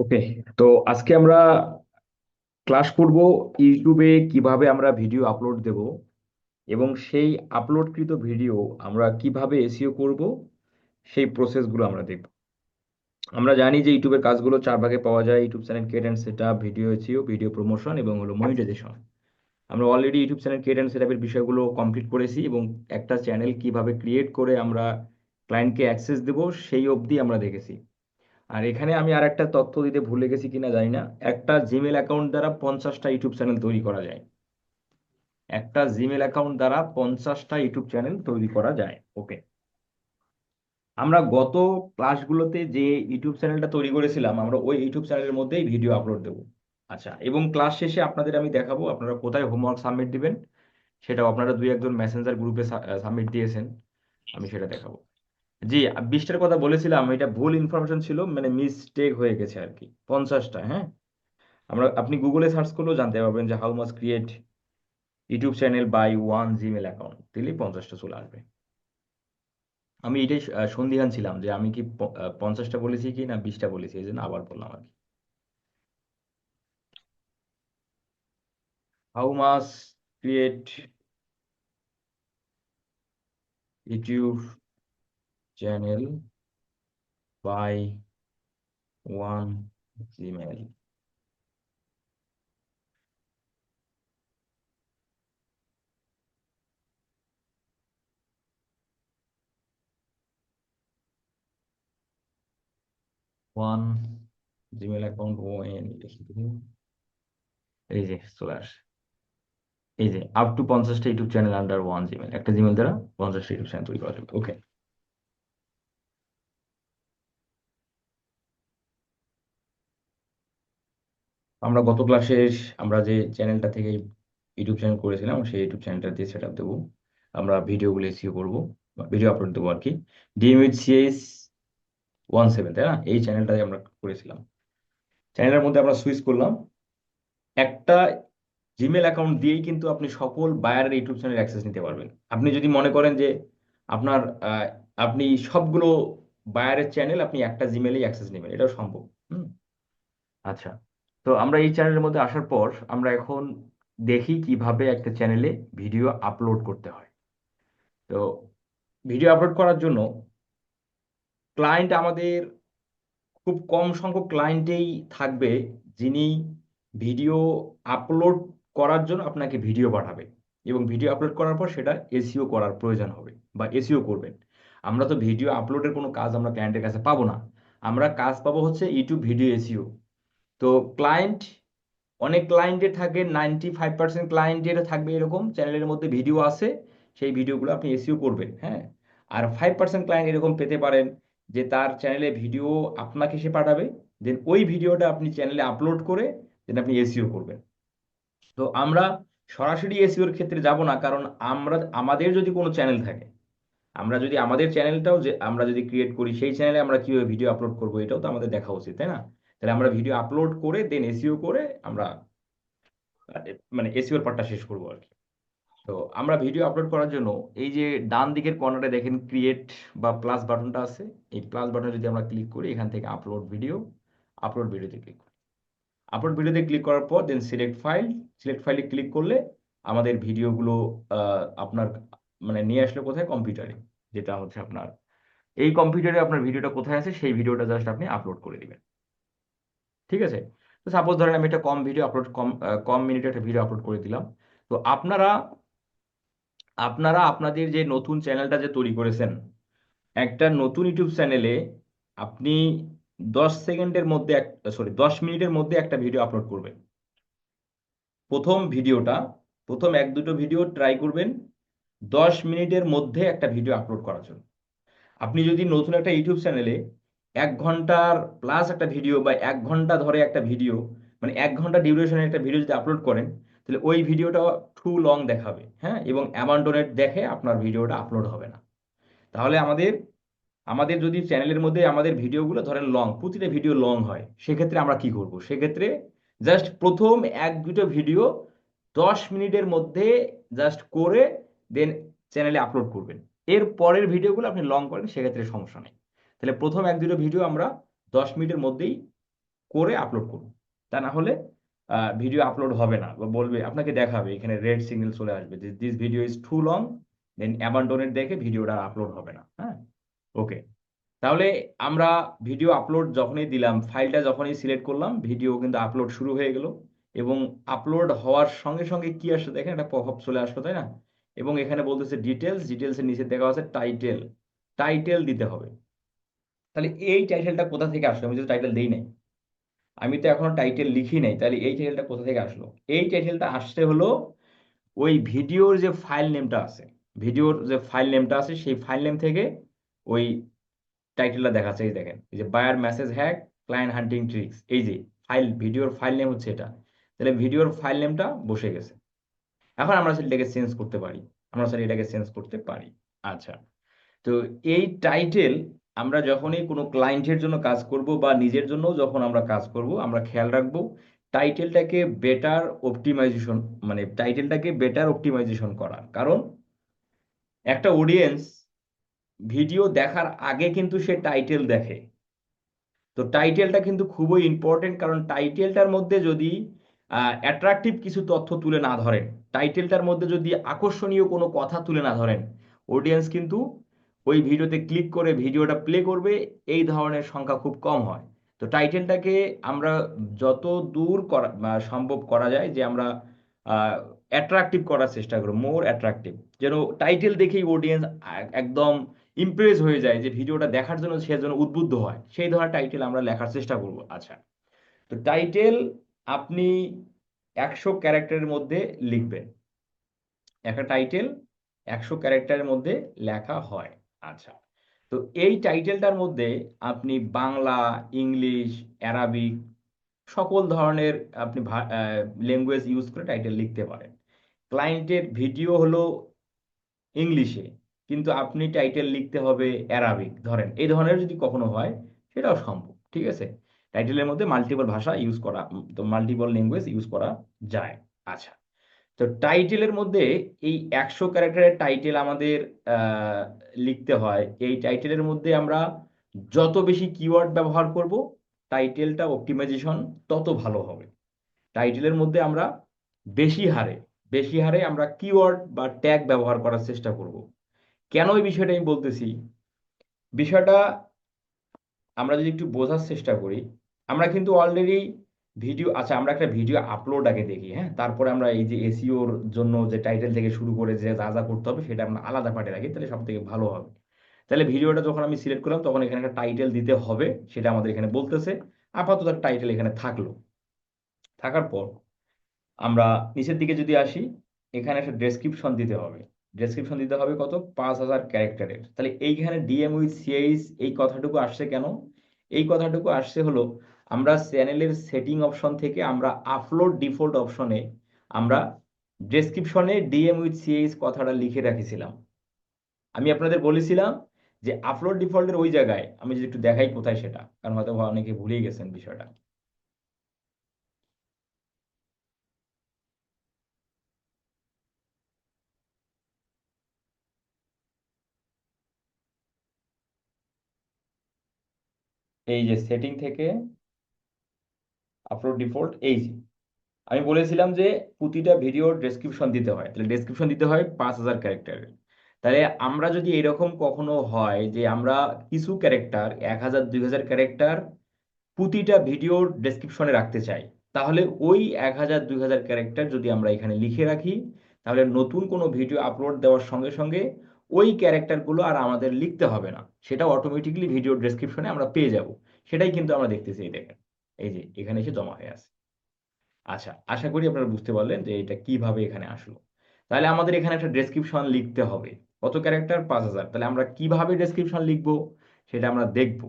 ওকে। তো আজকে আমরা ক্লাস করব ইউটিউবে কিভাবে আমরা ভিডিও আপলোড দেব এবং সেই আপলোডকৃত ভিডিও আমরা কিভাবে এসইও করব সেই প্রসেসগুলো আমরা দেখব। আমরা জানি যে ইউটিউবের কাজগুলো চার ভাগে পাওয়া যায়: YouTube channel create and setup, video SEO, video promotion এবং হলো মনিটাইজেশন। আমরা already YouTube channel create and সেটআপের বিষয়গুলো কমপ্লিট করেছি এবং একটা চ্যানেল কিভাবে ক্রিয়েট করে আমরা ক্লায়েন্টকে অ্যাক্সেস দেব সেই অবধি আমরা দেখেছি। আর এখানে আমি আর একটা তথ্য দিতে ভুলে গেছি কিনা জানি না, একটা জিমেল অ্যাকাউন্ট দ্বারা 50টা ইউটিউব চ্যানেল তৈরি করা যায়। একটা জিমেল অ্যাকাউন্ট দ্বারা 50টা ইউটিউব চ্যানেল তৈরি করা যায়। ওকে। আমরা গত ক্লাসগুলোতে যে ইউটিউব চ্যানেলটা তৈরি করেছিলাম আমরা ওই ইউটিউব চ্যানেলের মধ্যেই ভিডিও আপলোড দেবো। আচ্ছা, এবং ক্লাস শেষে আপনাদের আমি দেখাবো আপনারা কোথায় হোমওয়ার্ক সাবমিট দিবেন। সেটাও আপনারা দুই একজন মেসেঞ্জার গ্রুপে সাবমিট দিয়েছেন, আমি সেটা দেখাবো। জি, 20টার কথা বলেছিলাম, এটা ভুল ইনফরমেশন ছিল, মানে মিস্টেক হয়ে গেছে আর কি। 50টা, হ্যাঁ। আপনি গুগলে সার্চ করলেও জানতে পারবেন যে how mass create YouTube channel by one Gmail account দিলেই 50টা চলে আসবে। আমি এটাই সন্দিহান ছিলাম যে আমি কি 50টা বলেছি কি না 20টা বলেছি, এই জন্য আবার বললাম আর কি। How mass create YouTube channel by one Gmail. One Gmail account ও এন এই যে চলে আসে। এই যে আপ টু 50টা YouTube channel under one Gmail, একটা জিমেল দ্বারা 50টা ইউটিউব চ্যানেল তৈরি করা যাবে। ওকে। আমরা গত ক্লাসে আমরা যে চ্যানেলটা থেকে ইউটিউব চ্যানেল করেছিলাম সেই ইউটিউব চ্যানেলটা দিয়ে সেট আপ দেবো। আমরা ভিডিওগুলো এসইও করবো, ভিডিও আপলোড দেবো আর কি। DMHCH17, তাই না? এই চ্যানেলটাই আমরা করেছিলাম। চ্যানেলের মধ্যে আমরা সুইচ করলাম। একটা জিমেল অ্যাকাউন্ট দিয়েই কিন্তু আপনি সকল বায়ারের ইউটিউব চ্যানেল অ্যাক্সেস নিতে পারবেন। আপনি যদি মনে করেন যে আপনার আপনি সবগুলো বায়ারের চ্যানেল আপনি একটা জিমেলেই অ্যাক্সেস নেবেন, এটাও সম্ভব। হুম। আচ্ছা, তো আমরা এই চ্যানেলের মধ্যে আসার পর আমরা এখন দেখি কিভাবে একটা চ্যানেলে ভিডিও আপলোড করতে হয়। তো ভিডিও আপলোড করার জন্য ক্লায়েন্ট আমাদের খুব কম সংখ্যক ক্লায়েন্টেই থাকবে যিনি ভিডিও আপলোড করার জন্য আপনাকে ভিডিও পাঠাবে এবং ভিডিও আপলোড করার পর সেটা এসইও করার প্রয়োজন হবে বা এসইও করবেন। আমরা তো ভিডিও আপলোডের কোনো কাজ আমরা ক্লায়েন্টের কাছে পাবো না, আমরা কাজ পাবো হচ্ছে ইউটিউব ভিডিও এসইও। তো ক্লায়েন্ট, অনেক ক্লায়েন্টের থাকে, 95% ক্লায়েন্টের থাকবে এরকম চ্যানেলের মধ্যে ভিডিও আছে, সেই ভিডিওগুলো আপনি এসইও করবেন, হ্যাঁ। আর 5% ক্লায়েন্ট এরকম পেতে পারেন যে তার চ্যানেলে ভিডিও আপনাকে সে পাঠাবে, দেন ওই ভিডিওটা আপনি চ্যানেলে আপলোড করে দেন আপনি এসইও করবেন। তো আমরা সরাসরি এসইওর ক্ষেত্রে যাব না, কারণ আমাদের যদি কোনো চ্যানেল থাকে, আমরা যদি আমাদের চ্যানেলটাও যে আমরা যদি ক্রিয়েট করি সেই চ্যানেলে আমরা কিভাবে ভিডিও আপলোড করবো এটাও তো আমাদের দেখা উচিত, তাই না? তাহলে আমরা ভিডিও আপলোড করে দেন এসইও করে আমরা মানে এসইওর পার্টটা শেষ করবো আর কি। তো আমরা ভিডিও আপলোড করার জন্য এই যে ডান দিকের কর্নারে দেখেন ক্রিয়েট বা প্লাস বাটনটা আছে, এই প্লাস বাটনে যদি আমরা ক্লিক করি এখান থেকে আপলোড ভিডিওতে ক্লিক করি। আপলোড ভিডিওতে ক্লিক করার পর দেন সিলেক্ট ফাইলে ক্লিক করলে আমাদের ভিডিওগুলো আপনার মানে নিয়ে আসলে কোথায়, কম্পিউটারে, যেটা হচ্ছে আপনার এই কম্পিউটারে আপনার ভিডিওটা কোথায় আছে সেই ভিডিওটা জাস্ট আপনি আপলোড করে দিবেন। ঠিক আছে। তো সাপোজ ধরেন আমি একটা কম মিনিটের একটা ভিডিও আপলোড করে দিলাম। তো আপনারা আপনারা আপনাদের যে নতুন চ্যানেলটা যে তৈরি করেছেন, একটা নতুন ইউটিউব চ্যানেলে আপনি 10 সেকেন্ডের মধ্যে, 10 মিনিটের মধ্যে একটা ভিডিও আপলোড করবেন। প্রথম ভিডিওটা, প্রথম এক দুটো ভিডিও ট্রাই করবেন 10 মিনিটের মধ্যে একটা ভিডিও আপলোড করার জন্য। আপনি যদি নতুন একটা ইউটিউব চ্যানেলে 1 ঘন্টার প্লাস একটা ভিডিও বা 1 ঘন্টা ধরে একটা ভিডিও, মানে 1 ঘন্টা ডিউরেশনের একটা ভিডিও যদি আপলোড করেন, তাহলে ওই ভিডিওটা টু লং দেখাবে, হ্যাঁ, এবং অ্যামাউন্টনেট দেখে আপনার ভিডিওটা আপলোড হবে না। তাহলে আমাদের আমাদের যদি চ্যানেলের মধ্যে আমাদের ভিডিওগুলো ধরেন লং, প্রতিটা ভিডিও লং হয়, সেক্ষেত্রে আমরা কি করব, সেক্ষেত্রে জাস্ট প্রথম এক দুটো ভিডিও 10 মিনিটের মধ্যে জাস্ট করে দেন চ্যানেলে আপলোড করবেন। এর পরের ভিডিওগুলো আপনি লং করেন, সেক্ষেত্রে সমস্যা নেই। তাহলে প্রথম এক দুটো ভিডিও আমরা 10 মিনিটের মধ্যেই করে আপলোড করুন। তা না হলে ভিডিও আপলোড হবে না, বা বলবে, আপনাকে দেখাবে এখানে রেড সিগন্যাল চলে আসবে যে this video is too long, then অ্যাবান্ডনের দেখে ভিডিওটা আপলোড হবে না। হ্যাঁ, ওকে। তাহলে আমরা ভিডিও আপলোড যখনই দিলাম, ফাইলটা যখনই সিলেক্ট করলাম, ভিডিও কিন্তু আপলোড শুরু হয়ে গেল। এবং আপলোড হওয়ার সঙ্গে সঙ্গে কি আসছে দেখেন, একটা পপআপ চলে আসলো, তাই না? এবং এখানে বলতেছে ডিটেলস, ডিটেলসের নিচে দেখা আছে টাইটেল, টাইটেল দিতে হবে। তাহলে এই টাইটেলটা কোথা থেকে আসলো? আমি যদি টাইটেল দেই নাই, আমি তো এখনো টাইটেল লিখি নাই, তাহলে এই টাইটেলটা কোথা থেকে আসলো? এই টাইটেলটা আসছে হলো ওই ভিডিওর যে ফাইল নেমটা আছে, ভিডিওর যে ফাইল নেমটা আছে সেই ফাইল নেম থেকে ওই টাইটেলটা দেখাচ্ছে। এই দেখেন, এই যে buyer message hack client hunting tricks, এই যে ফাইল, ভিডিওর ফাইল নেম হচ্ছে এটা। তাহলে ভিডিওর ফাইল নেমটা বসে গেছে। এখন আমরা সেটা এটাকে চেঞ্জ করতে পারি, আমরা সেটা এটাকে চেঞ্জ করতে পারি। আচ্ছা, তো এই টাইটেল আমরা যখনই কোনো ক্লায়েন্টের জন্য কাজ করব বা নিজের জন্য যখন আমরা কাজ করব, আমরা খেয়াল রাখবো টাইটেলটাকে বেটার অপটিমাইজেশন, মানে টাইটেলটাকে বেটার অপটিমাইজেশন করার কারণ একটা অডিয়েন্স ভিডিও দেখার আগে কিন্তু সে টাইটেল দেখে। তো টাইটেলটা কিন্তু খুবই ইম্পর্টেন্ট, কারণ টাইটেলটার মধ্যে যদি অ্যাট্রাকটিভ কিছু তথ্য তুলে না ধরেন, টাইটেলটার মধ্যে যদি আকর্ষণীয় কোনো কথা তুলে না ধরেন, অডিয়েন্স কিন্তু ওই ভিডিওতে ক্লিক করে ভিডিওটা প্লে করবে, এই ধরনের সংখ্যা খুব কম হয়। তো টাইটেলটাকে আমরা যত দূর করা সম্ভব করা যায় যে আমরা অ্যাট্রাকটিভ করার চেষ্টা করব, মোর অ্যাট্রাকটিভ, যেন টাইটেল দেখেই অডিয়েন্স একদম ইমপ্রেস হয়ে যায়, যে ভিডিওটা দেখার জন্য সে যেন উদ্বুদ্ধ হয়, সেই ধরনের টাইটেল আমরা লেখার চেষ্টা করব। আচ্ছা, তো টাইটেল আপনি 100 ক্যারেক্টারের মধ্যে লিখবেন। একটা টাইটেল 100 ক্যারেক্টারের মধ্যে লেখা হয়। আচ্ছা, তো এই টাইটেলটার মধ্যে আপনি বাংলা, ইংলিশ, অ্যারাবিক সকল ধরনের আপনি ল্যাঙ্গুয়েজ ইউজ করে টাইটেল লিখতে পারেন। ক্লায়েন্টের ভিডিও হলো ইংলিশে, কিন্তু আপনি টাইটেল লিখতে হবে অ্যারাবিক, ধরেন এই ধরনের যদি কখনো হয়, সেটাও সম্ভব। ঠিক আছে, টাইটেলের মধ্যে মাল্টিপল ভাষা ইউজ করা, তো মাল্টিপল ল্যাঙ্গুয়েজ ইউজ করা যায়। আচ্ছা, তো টাইটেলের মধ্যে এই 100 ক্যারেক্টারের টাইটেল আমাদের লিখতে হয়। এই টাইটেলের মধ্যে আমরা যত বেশি কিওয়ার্ড ব্যবহার করব, টাইটেলটা অপটিমাইজেশন তত ভালো হবে। টাইটেলের মধ্যে আমরা বেশি হারে বেশি হারে আমরা কিওয়ার্ড বা ট্যাগ ব্যবহার করার চেষ্টা করব। কেন এই বিষয়টা আমি বলতেছি, বিষয়টা আমরা যদি একটু বোঝার চেষ্টা করি, আমরা কিন্তু অলরেডি ভিডিও, আচ্ছা আমরা একটা ভিডিও আপলোড আগে দেখি, হ্যাঁ, তারপরে আমরা এই যে এসইওর জন্য যে টাইটেল থেকে শুরু করে যে যা যা করতে হবে সেটা আমরা আলাদা পার্টে রাখি, তাহলে সব থেকে ভালো হবে। তাহলে ভিডিওটা যখন আমি সিলেক্ট করলাম, তখন এখানে একটা টাইটেল দিতে হবে, সেটা আমাদের এখানে বলতেছে। আপাতত টাইটেল এখানে থাকলো। থাকার পর আমরা নিচের দিকে যদি আসি, এখানে একটা ডেসক্রিপশন দিতে হবে। ডেসক্রিপশন দিতে হবে কত? 5000 ক্যারেক্টারের। তাহলে এইখানে ডিএম উইথ সিএইচ এই কথাটুকু আসছে কেন? এই কথাটুকু আসছে হলো, আমরা চ্যানেলের সেটিং অপশন থেকে আমরা আপলোড ডিফল্ট অপশনে আমরা ডেসক্রিপশনে ডিএম উইথ সিএইচ কথাটা লিখে রাখিছিলাম। আমি আপনাদের বলেছিলাম যে আপলোড ডিফল্টের ওই জায়গায়, আমি যদি একটু দেখাই কোথায় সেটা, কারণ হয়তো অনেকে ভুলেই গেছেন বিষয়টা। এই যে সেটিং থেকে আপলোড ডিফল্ট, এই যে আমি বলেছিলাম যে প্রতিটা ভিডিওর ডেসক্রিপশন দিতে হয়, তাহলে ডেসক্রিপশন দিতে হয় 5000 ক্যারেক্টারের। তাহলে আমরা যদি এরকম কখনো হয় যে আমরা কিছু ক্যারেক্টার, 1000 2000 ক্যারেক্টার প্রতিটা ভিডিওর ডেসক্রিপশনে রাখতে চাই, তাহলে ওই 1000 2000 ক্যারেক্টার যদি আমরা এখানে লিখে রাখি, তাহলে নতুন কোনো ভিডিও আপলোড দেওয়ার সঙ্গে সঙ্গে ওই ক্যারেক্টারগুলো আর আমাদের লিখতে হবে না, সেটা অটোমেটিকলি ভিডিও ডেসক্রিপশনে আমরা পেয়ে যাব। সেটাই কিন্তু আমরা দেখতেছি, এই দেখেন, এই যে এখানে এসে জমা হয়ে আছে। আচ্ছা, আশা করি আপনারা বুঝতে পারলেন যে এটা কিভাবে এখানে আসলো। তাহলে আমাদের এখানে একটা ডেসক্রিপশন লিখতে হবে। কত ক্যারেক্টার? 5000। তাহলে আমরা কিভাবে ডেসক্রিপশন লিখবো সেটা আমরা দেখব।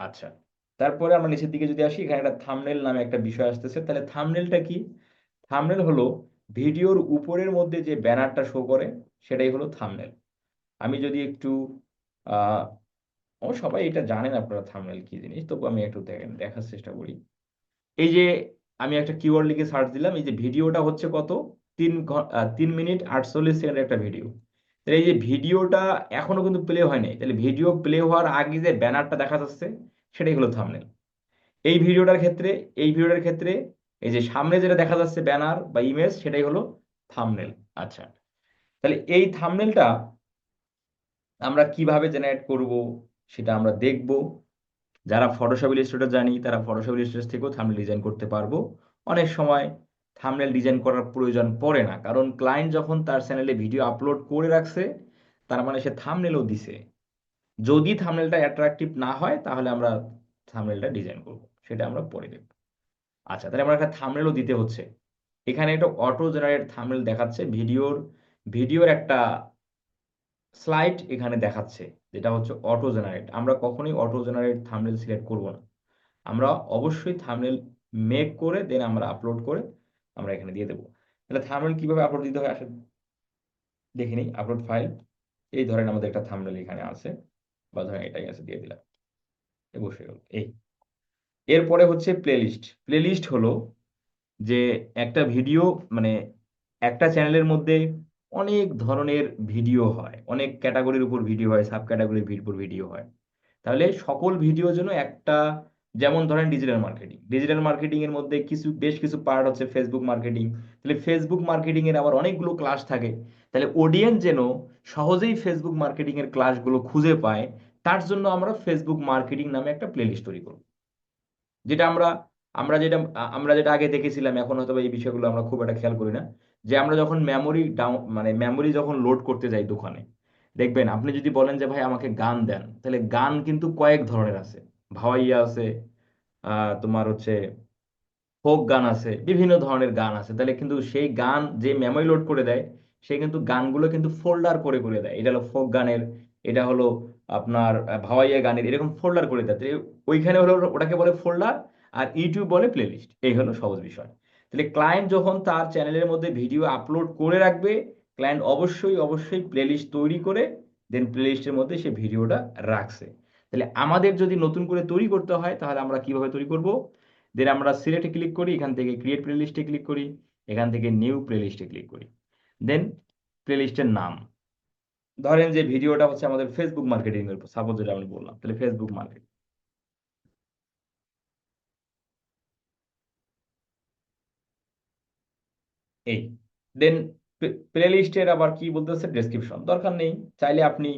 আচ্ছা, তারপরে আমরা নিচের দিকে যদি আসি, এখানে একটা থাম্বনেল নামে একটা বিষয় আসতেছে। তাহলে থাম্বনেলটা কি? থাম্বনেল হলো ভিডিওর উপরের মধ্যে যে ব্যানারটা শো করে, সেটাই হলো থাম্বনেল। আমি যদি একটু আহ ও সবাই এটা জানেন আপনারা থাম্বনেল কি জিনিস, তবু আমি একটু দেখার চেষ্টা করি। এই যে আমি একটা কিওয়ার্ড লিখে সার্চ দিলাম, এই যে ভিডিওটা হচ্ছে কত? 3 মিনিট 48 সেকেন্ডের একটা ভিডিও। তাহলে এই যে ভিডিওটা এখনো কিন্তু প্লে হয় নাই, তাহলে ভিডিও প্লে হওয়ার আগে যে ব্যানারটা দেখা যাচ্ছে, সেটাই হলো থাম্বনেল। এই ভিডিওটার ক্ষেত্রে এই যে সামনে যেটা দেখা যাচ্ছে ব্যানার বা ইমেজ, সেটাই হলো থাম্বনেল। আচ্ছা, তাহলে এই থাম্বনেলটা আমরা কিভাবে জেনারেট করব সেটা আমরা দেখব। যারা ফটোশপ ইলাস্ট্রেটর জানি তারা ফটোশপ ইলাস্ট্রেটর থেকেও থাম্বনেল ডিজাইন করতে পারবো। অনেক সময় থাম্বনেল ডিজাইন করার প্রয়োজন পড়ে না, কারণ ক্লায়েন্ট যখন তার চ্যানেলে ভিডিও আপলোড করে রাখছে, তার মানে সে থাম্বনেলও দিছে। যদি থাম্বনেলটা অ্যাট্রাকটিভ না হয় তাহলে আমরা থাম্বনেলটা ডিজাইন করব, সেটা আমরা পরে দেখব। আচ্ছা, তাহলে আমার একটা থাম্বনেলও দিতে হচ্ছে। এখানে একটা অটো জেনারেট থাম্বনেল দেখাচ্ছে, ভিডিওর একটা স্লাইড এখানে দেখাচ্ছে, যেটা হচ্ছে অটো জেনারেট। আমরা কখনোই অটো জেনারেট থাম্বনেল সিলেক্ট করব না, আমরা অবশ্যই থাম্বনেল মেক করে দেন আমরা আপলোড করে আমরা এখানে দিয়ে দেবো। তাহলে থাম্বনেল কিভাবে আপলোড দিতে হয় আসলে দেখে নিই। আপলোড ফাইল, এই ধরেন আমাদের একটা থাম্বনেল এখানে আছে, বা ধরেন এটাই আছে, দিয়ে দিলাম, এ বসে গেল। এরপরে হচ্ছে প্লেলিস্ট। প্লেলিস্ট হলো যে একটা ভিডিও, মানে একটা চ্যানেলের মধ্যে অনেক ধরনের ভিডিও হয়, অনেক ক্যাটাগরির উপর ভিডিও হয়, সাব ক্যাটাগরির উপর ভিডিও হয়। তাহলে সকল ভিডিওর জন্য একটা, যেমন ধরেন ডিজিটাল মার্কেটিং এর মধ্যে বেশ কিছু পার্ট হচ্ছে ফেসবুক মার্কেটিং। তাহলে ফেসবুক মার্কেটিং এর আবার অনেকগুলো ক্লাস থাকে। তাহলে অডিয়েন্স যেন সহজেই ফেসবুক মার্কেটিং এর ক্লাসগুলো খুঁজে পায়, তার জন্য আমরা ফেসবুক মার্কেটিং নামে একটা প্লেলিস্ট তৈরি করব। যেটা আমরা আমরা যেটা আমরা যেটা আগে দেখেছিলাম, এখন হয়তো বা এই বিষয়গুলো আমরা খুব একটা খেয়াল করি না, যে আমরা যখন মেমোরি যখন লোড করতে যাই দোকানে, দেখবেন আপনি যদি বলেন যে ভাই আমাকে গান দেন, তাহলে গান কিন্তু কয়েক ধরনের আছে। ভাওয়াইয়া আছে, তোমার হচ্ছে ফোক গান আছে, বিভিন্ন ধরনের গান আছে। তাহলে কিন্তু সেই গান যে মেমোরি লোড করে দেয়, সে কিন্তু গানগুলো কিন্তু ফোল্ডার করে করে দেয়। এটা হলো ফোক গানের, এটা হলো আপনার ভাওয়াইয়া গানের, এরকম ফোল্ডার করে দেয়। তো ওইখানে হলো ওটাকে বলে ফোল্ডার, আর ইউটিউব বলে প্লেলিস্ট। এই হলো সহজ বিষয়। তাহলে ক্লায়েন্ট যখন তার চ্যানেলের মধ্যে ভিডিও আপলোড করে রাখবে, ক্লায়েন্ট অবশ্যই অবশ্যই প্লেলিস্ট তৈরি করে দেন প্লেলিস্টের মধ্যে সে ভিডিওটা রাখছে। তাহলে আমাদের যদি নতুন করে তৈরি করতে হয়, তাহলে আমরা কিভাবে তৈরি করব? দেন আমরা সিলেক্টে ক্লিক করি, এখান থেকে ক্রিয়েট প্লেলিস্টে ক্লিক করি, এখান থেকে নিউ প্লেলিস্টে ক্লিক করি। দেন প্লেলিস্টের নাম, ধরেন যে ভিডিওটা হচ্ছে আমাদের ফেসবুক মার্কেটিং এর উপর, সাপোজ যেটা আমি বললাম, তাহলে ফেসবুক মার্কেট। এই দেন প্লেলিস্টের আবার কি বলতেছে, ডেসক্রিপশন দরকার নেই। চাইলে আপনি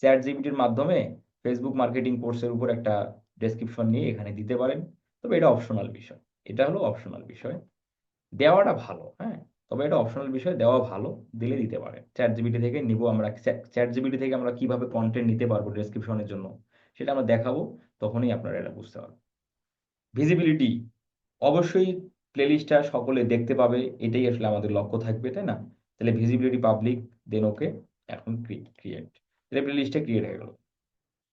চ্যাট জিপিটির মাধ্যমে ফেসবুক মার্কেটিং কোর্সের উপর একটা ডেসক্রিপশন নিয়ে এখানে দিতে পারেন। তবে এটা অপশনাল বিষয়, এটা হলো অপশনাল বিষয়। দেওয়াটা ভালো, হ্যাঁ, তবে এটা অপশনাল বিষয়, দেওয়া ভালো, দিলে দিতে পারে। চ্যাট জিপিটি থেকে নিব আমরা, চ্যাট জিপিটি থেকে আমরা কিভাবে কন্টেন্ট নিতে পারবো ডেসক্রিপশনের জন্য, সেটা আমরা দেখাবো, তখনই আপনারা এটা বুঝতে পারবেন। ভিজিবিলিটি, অবশ্যই প্লেলিস্টটা সকলে দেখতে পাবে, এটাই আসলে আমাদের লক্ষ্য থাকবে, তাই না? তাহলে ভিজিবিলিটি পাবলিক, দেন ওকে। এখন ক্রিয়েট, তাহলে প্লেলিস্টটা ক্রিয়েট হয়ে গেল,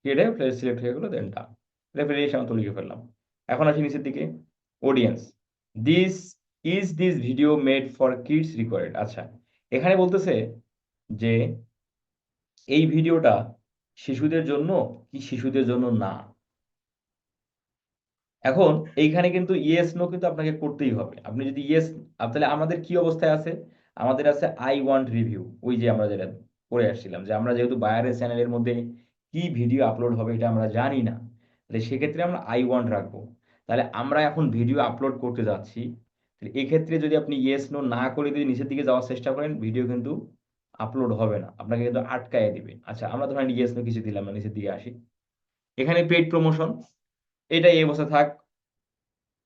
ক্রিয়েট হয়ে প্লে সিলেক্ট হয়ে গেলো, দেন ডান। তাহলে প্লেলিস্ট আমরা তৈরি করে ফেললাম। এখন আসি নিচের দিকে, audience, this this video made for kids required. আচ্ছা, এখানে বলতেছে যে এই ভিডিওটা শিশুদের জন্য কি শিশুদের জন্য না। এখন এইখানে কিন্তু ইয়েস নো কিন্তু আপনাকে করতেই হবে। আপনি যদি ইয়েস, তাহলে আমাদের কি অবস্থায় আছে, আমাদের আছে আই ওয়ান্ট রিভিউ। ওই যে আমরা যেটা করে আসছিলাম, যে আমরা যেহেতু বায়ারের চ্যানেলের মধ্যে কি ভিডিও আপলোড হবে এটা আমরা জানি না, তাহলে সেক্ষেত্রে আমরা আই ওয়ান্ট রাখবো। তাহলে আমরা এখন ভিডিও আপলোড করতে যাচ্ছি, তাহলে এক্ষেত্রে যদি আপনি ইয়েস নো না করে যদি নিচের দিকে যাওয়ার চেষ্টা করেন, ভিডিও কিন্তু আপলোড হবে না, আপনাকে কিন্তু আটকায় দিবে। আচ্ছা, আমরা ধরেন ইয়েস নো কিছু দিলাম না, নিচের দিকে আসি, এখানে পেইড প্রমোশন, এটা এই অবস্থা থাক।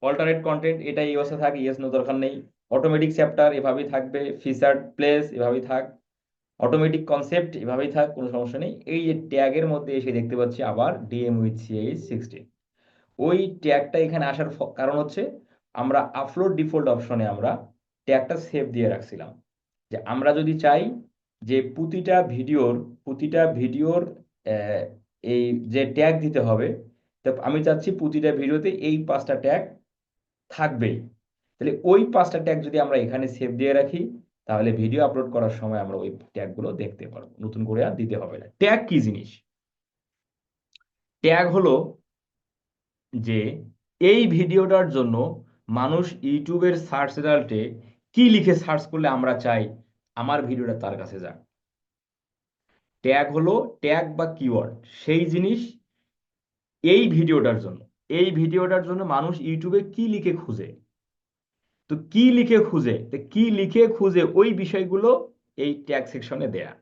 অল্টারনেট কন্টেন্ট, এটা এই অবস্থা থাক, ইয়েস নো দরকার নেই। অটোমেটিক চ্যাপ্টার এভাবেই থাকবে, ফিচার্ড প্লেস এভাবেই থাক, অটোমেটিক কনসেপ্ট এভাবেই থাক, কোনো সমস্যা নেই। এই যে ট্যাগের মধ্যে এসে দেখতে পাচ্ছি আবার ডিএম উইথ সিএইচ 16, ওই ট্যাগটা এখানে আসার কারণ হচ্ছে আমরা আপলোড ডিফল্ট অপশনে আমরা ট্যাগটা সেভ দিয়ে রাখছিলাম, যে আমরা যদি চাই যে প্রতিটা ভিডিওর আহ, এই যে ট্যাগ দিতে হবে, তো আমি চাচ্ছি প্রতিটা ভিডিওতে এই 5টা ট্যাগ থাকবেই। তাহলে ওই 5টা ট্যাগ যদি আমরা এখানে সেভ দিয়ে রাখি, তাহলে ভিডিও আপলোড করার সময় আমরা ওই ট্যাগগুলো দেখতে পারবো, নতুন করে আর দিতে হবে না। ট্যাগ কি জিনিস? ট্যাগ হলো যে এই ভিডিওটার জন্য মানুষ ইউটিউবের সার্চ রেজাল্টে কি লিখে সার্চ করলে আমরা চাই আমার ভিডিওটা তার কাছে যাক। ট্যাগ হলো ট্যাগ বা কিওয়ার্ড, সেই জিনিস এই ভিডিওটার জন্য। এই ভিডিওটার জন্য মানুষ ইউটিউবে কি লিখে খুঁজে, তো কি লিখে খুঁজে, তো কি লিখে খুঁজে ওই বিষয়গুলো এই ট্যাগ সেকশনে দেয়া।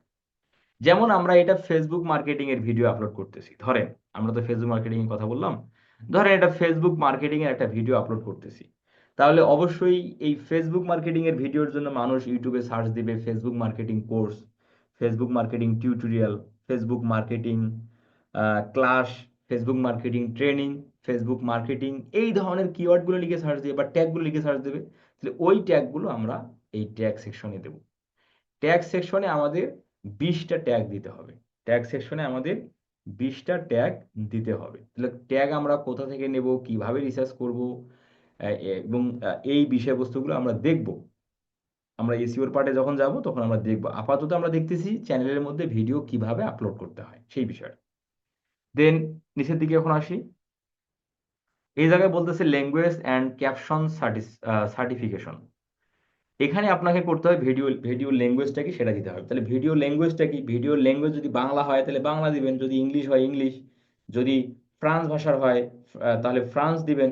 যেমন আমরা এটা ফেসবুক মার্কেটিং এর ভিডিও আপলোড করতেছি, ধরেন আমরা তো ফেসবুক মার্কেটিং এর কথা বললাম, ধরেন এটা ফেসবুক মার্কেটিং এর একটা ভিডিও আপলোড করতেছি, তাহলে অবশ্যই এই ফেসবুক মার্কেটিং এর ভিডিওর জন্য মানুষ ইউটিউবে সার্চ দিবে Facebook marketing course, Facebook marketing tutorial, Facebook marketing class, Facebook marketing training, Facebook marketing, এই ধরনের কিওয়ার্ডগুলো লিখে সার্চ দেবে বা ট্যাগগুলো লিখে সার্চ দেবে। তাহলে ওই ট্যাগগুলো আমরা এই ট্যাগ সেকশনে দেব। ট্যাগ সেকশনে আমাদের 20টা ট্যাগ দিতে হবে। ট্যাগ সেকশনে আমাদের 20টা ট্যাগ দিতে হবে। তাহলে ট্যাগ আমরা কোথা থেকে নেব, কিভাবে রিসার্চ করব, এবং এই বিষয়বস্তুগুলো আমরা দেখব। আমরা এসইওর পার্টে যখন যাব তখন আমরা দেখব। আপাতত আমরা দেখতেছি চ্যানেলের মধ্যে ভিডিও কিভাবে আপলোড করতে হয় সেই বিষয়টা। দেন নিচের দিকে এখন আসি। এই জায়গায় বলতেছে ল্যাঙ্গুয়েজ অ্যান্ড ক্যাপশন সার্টিফিকেশন। এখানে আপনাকে করতে হবে ভিডিও ভিডিও ল্যাঙ্গুয়েজটা কি সেটা দিতে হবে। তাহলে ভিডিও ল্যাঙ্গুয়েজটা কি, ভিডিও ল্যাঙ্গুয়েজ যদি বাংলা হয় তাহলে বাংলা দিবেন, যদি ইংলিশ হয় ইংলিশ, যদি ফ্রান্স ভাষার হয় তাহলে ফ্রান্স দিবেন,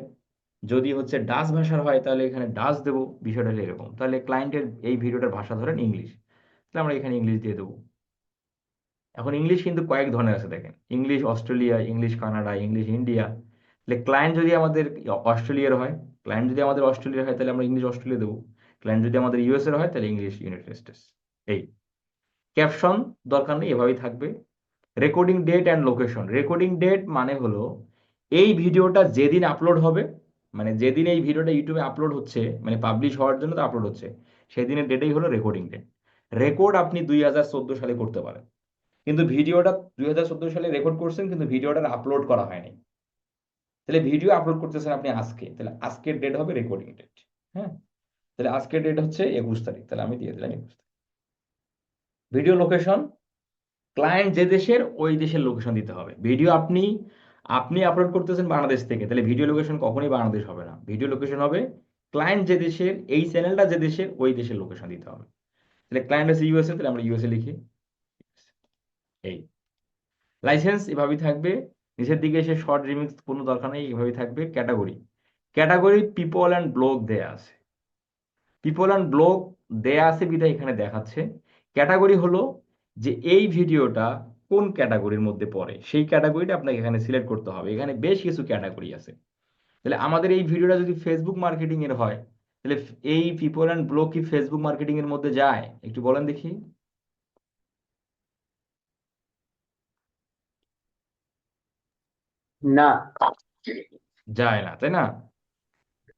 যদি হচ্ছে ডাচ ভাষার হয় তাহলে এখানে ডাচ দেবো। বিষয়টা হলো এরকম। তাহলে ক্লায়েন্টের এই ভিডিওটার ভাষা ধরেন ইংলিশ, তাহলে আমরা এখানে ইংলিশ দিয়ে দেবো। এখন ইংলিশ কিন্তু কয়েক ধরনের আছে দেখেন, English Australia, English Canada, English India. তাহলে ক্লায়েন্ট যদি আমাদের অস্ট্রেলিয়ার হয়, ক্লায়েন্ট যদি আমাদের অস্ট্রেলিয়ার হয় তাহলে আমরা ইংলিশ অস্ট্রেলিয়া দেবো। ক্লায়েন্ট যদি আমাদের ইউএস এর হয় তাহলে ইংলিশ ইউনাইটেড স্টেটস। এই ক্যাপশন দরকার নেই, এভাবেই থাকবে। Recording date and location. Recording date মানে হলো এই ভিডিওটা যেদিন আপলোড হবে, মানে যেদিন এই ভিডিওটা ইউটিউবে আপলোড হচ্ছে, মানে পাবলিশ হওয়ার জন্য তো আপলোড হচ্ছে, সেদিনের ডেটেই হলো রেকর্ডিং ডেট। রেকর্ড আপনি 2014 সালে করতে পারেন, কিন্তু ভিডিওটা 2014 সালে রেকর্ড করছেন কিন্তু ভিডিওটার আপলোড করা হয়নি, তাহলে ভিডিও আপলোড করতেছেন আপনি আজকে, তাহলে আজকের ডেট হবে রেকর্ডিং ডেট। হ্যাঁ, তাহলে আজকের ডেট হচ্ছে 21 তারিখ, তাহলে আমি দিয়ে দিলাম 21 তারিখ। ভিডিও লোকেশন, ক্লায়েন্ট যে দেশের ওই দেশের লোকেশন দিতে হবে। ভিডিও আপনি আপনি আপলোড করতেছেন বাংলাদেশ থেকে, তাহলে ভিডিও লোকেশন কখনোই বাংলাদেশ হবে না, ভিডিও লোকেশন হবে ক্লায়েন্ট যে দেশের, এই চ্যানেলটা যে দেশের ওই দেশের লোকেশন দিতে হবে। তাহলে ক্লায়েন্ট আছে ইউএসএ, তাহলে আমরা ইউএসএ লিখি। এই লাইসেন্স এভাবেই থাকবে। নিচের দিকে এসে শর্ট রিমিক্স কোনো দরকার নেই, এভাবেই থাকবে। Category, category people and blog দেয়া আছে। পিপল অ্যান্ড ব্লগ দেয়া আছে বিধায় এখানে দেখাচ্ছে। ক্যাটাগরি হলো যে এই ভিডিওটা কোন ক্যাটাগরির মধ্যে পড়ে, সেই ক্যাটাগরিটা আপনাকে এখানে সিলেক্ট করতে হবে। এখানে বেশ কিছু ক্যাটাগরি আছে। তাহলে আমাদের এই ভিডিওটা যদি ফেসবুক মার্কেটিং এর হয়, তাহলে এই পিপল অ্যান্ড ব্লগ কি ফেসবুক মার্কেটিং এর মধ্যে যায়, একটু বলেন দেখি। না। যায় না, তাই না?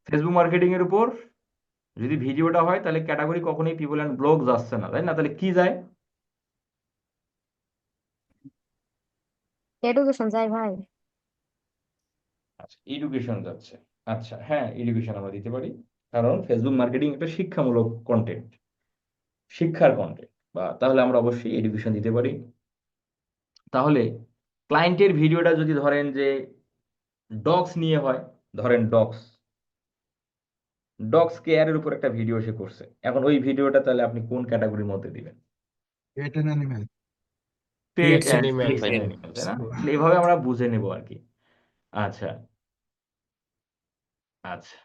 ফেসবুক মার্কেটিং এর উপর যদি ভিডিওটা হয় তাহলে ক্যাটাগরি কখনোই পিপল অ্যান্ড ব্লগ যাচ্ছে না, তাই না? তাহলে কি যায়? এডুকেশন যায় ভাই। আচ্ছা, এডুকেশন যাচ্ছে। আচ্ছা হ্যাঁ, এডুকেশন আমরা দিতে পারি, কারণ ফেসবুক মার্কেটিং একটা শিক্ষামূলক কন্টেন্ট, শিক্ষার কন্টেন্ট, বা তাহলে আমরা অবশ্যই এডুকেশন দিতে পারি। তাহলে ক্লায়েন্টের ভিডিওটা যদি ধরেন যে ডগস নিয়ে হয়, ধরেন ডগস, ডগস কেয়ারের উপর একটা ভিডিও সে করছে, এখন ওই ভিডিওটা তাহলে আপনি কোন ক্যাটাগরির মধ্যে দিবেন? Pet and animal. Pet pets and animal ভাই। অ্যানিমেল, তাই না? তাহলে এভাবে আমরা বুঝে নেব আর কি। আচ্ছা, আচ্ছা,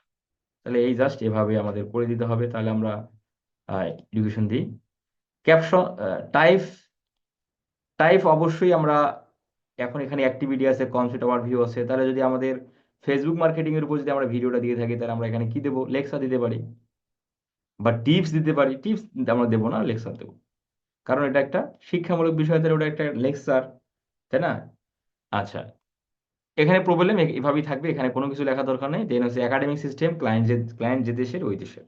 তাহলে এই জাস্ট এভাবে আমাদের করে দিতে হবে। তাহলে আমরা এডুকেশন দিই। ক্যাপশন টাইপ, টাইপ অবশ্যই আমরা এখন এখানে অ্যাক্টিভিটি আছে, কনসেপ্ট ওভারভিউ আছে, তাহলে যদি আমাদের ফেসবুক মার্কেটিং এর উপর যদি আমরা ভিডিওটা দিয়ে থাকি তাহলে আমরা এখানে কি দেবো, লেকচার দিতে পারি বা টিপস দিতে পারি। টিপস আমরা দেবো না, লেকচার দেবো, কারণ এটা একটা শিক্ষামূলক বিষয়, তাহলে ওটা একটা লেকচার, তাই না? আচ্ছা, এখানে প্রবলেম এভাবেই থাকবে, এখানে কোনো কিছু লেখা দরকার নেই। দেন হচ্ছে একাডেমিক সিস্টেম, ক্লায়েন্ট যে দেশের ওই দেশের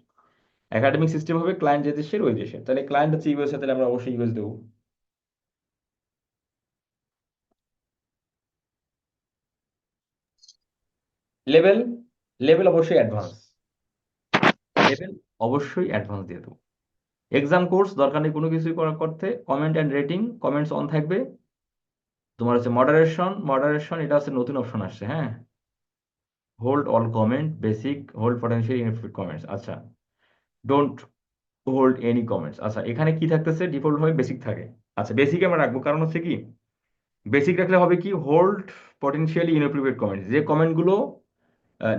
একাডেমিক সিস্টেম হবে, ক্লায়েন্ট যে দেশের ওই দেশের, তাহলে ক্লায়েন্ট হচ্ছে ইউএসএ, তাহলে আমরা অবশ্যই ইউএস দেবো। লেভেল, লেভেল অবশ্যই অ্যাডভান্স, লেভেল অবশ্যই অ্যাডভান্স দিয়ে দেবো। এক্সাম কোর্স দরকার নেই কোনো কিছুই করতে। Comment and rating, comments on থাকবে। তোমার হচ্ছে মডারেশন, মডারেশন এটা হচ্ছে নতুন অপশন আসছে, হ্যাঁ। Hold all comment, basic, hold potential inefficient comments. আচ্ছা, ডোন্ট হোল্ড এনি কমেন্টস। আচ্ছা, এখানে কি থাকতেছে, ডিফল্ট ভাবে বেসিক থাকে। আচ্ছা, বেসিক আমরা রাখবো, কারণ হচ্ছে কি বেসিক রাখলে হবে কি, হোল্ড পটেনশিয়ালি ইনঅ্যাপ্রোপ্রিয়েট কমেন্ট, যে কমেন্টগুলো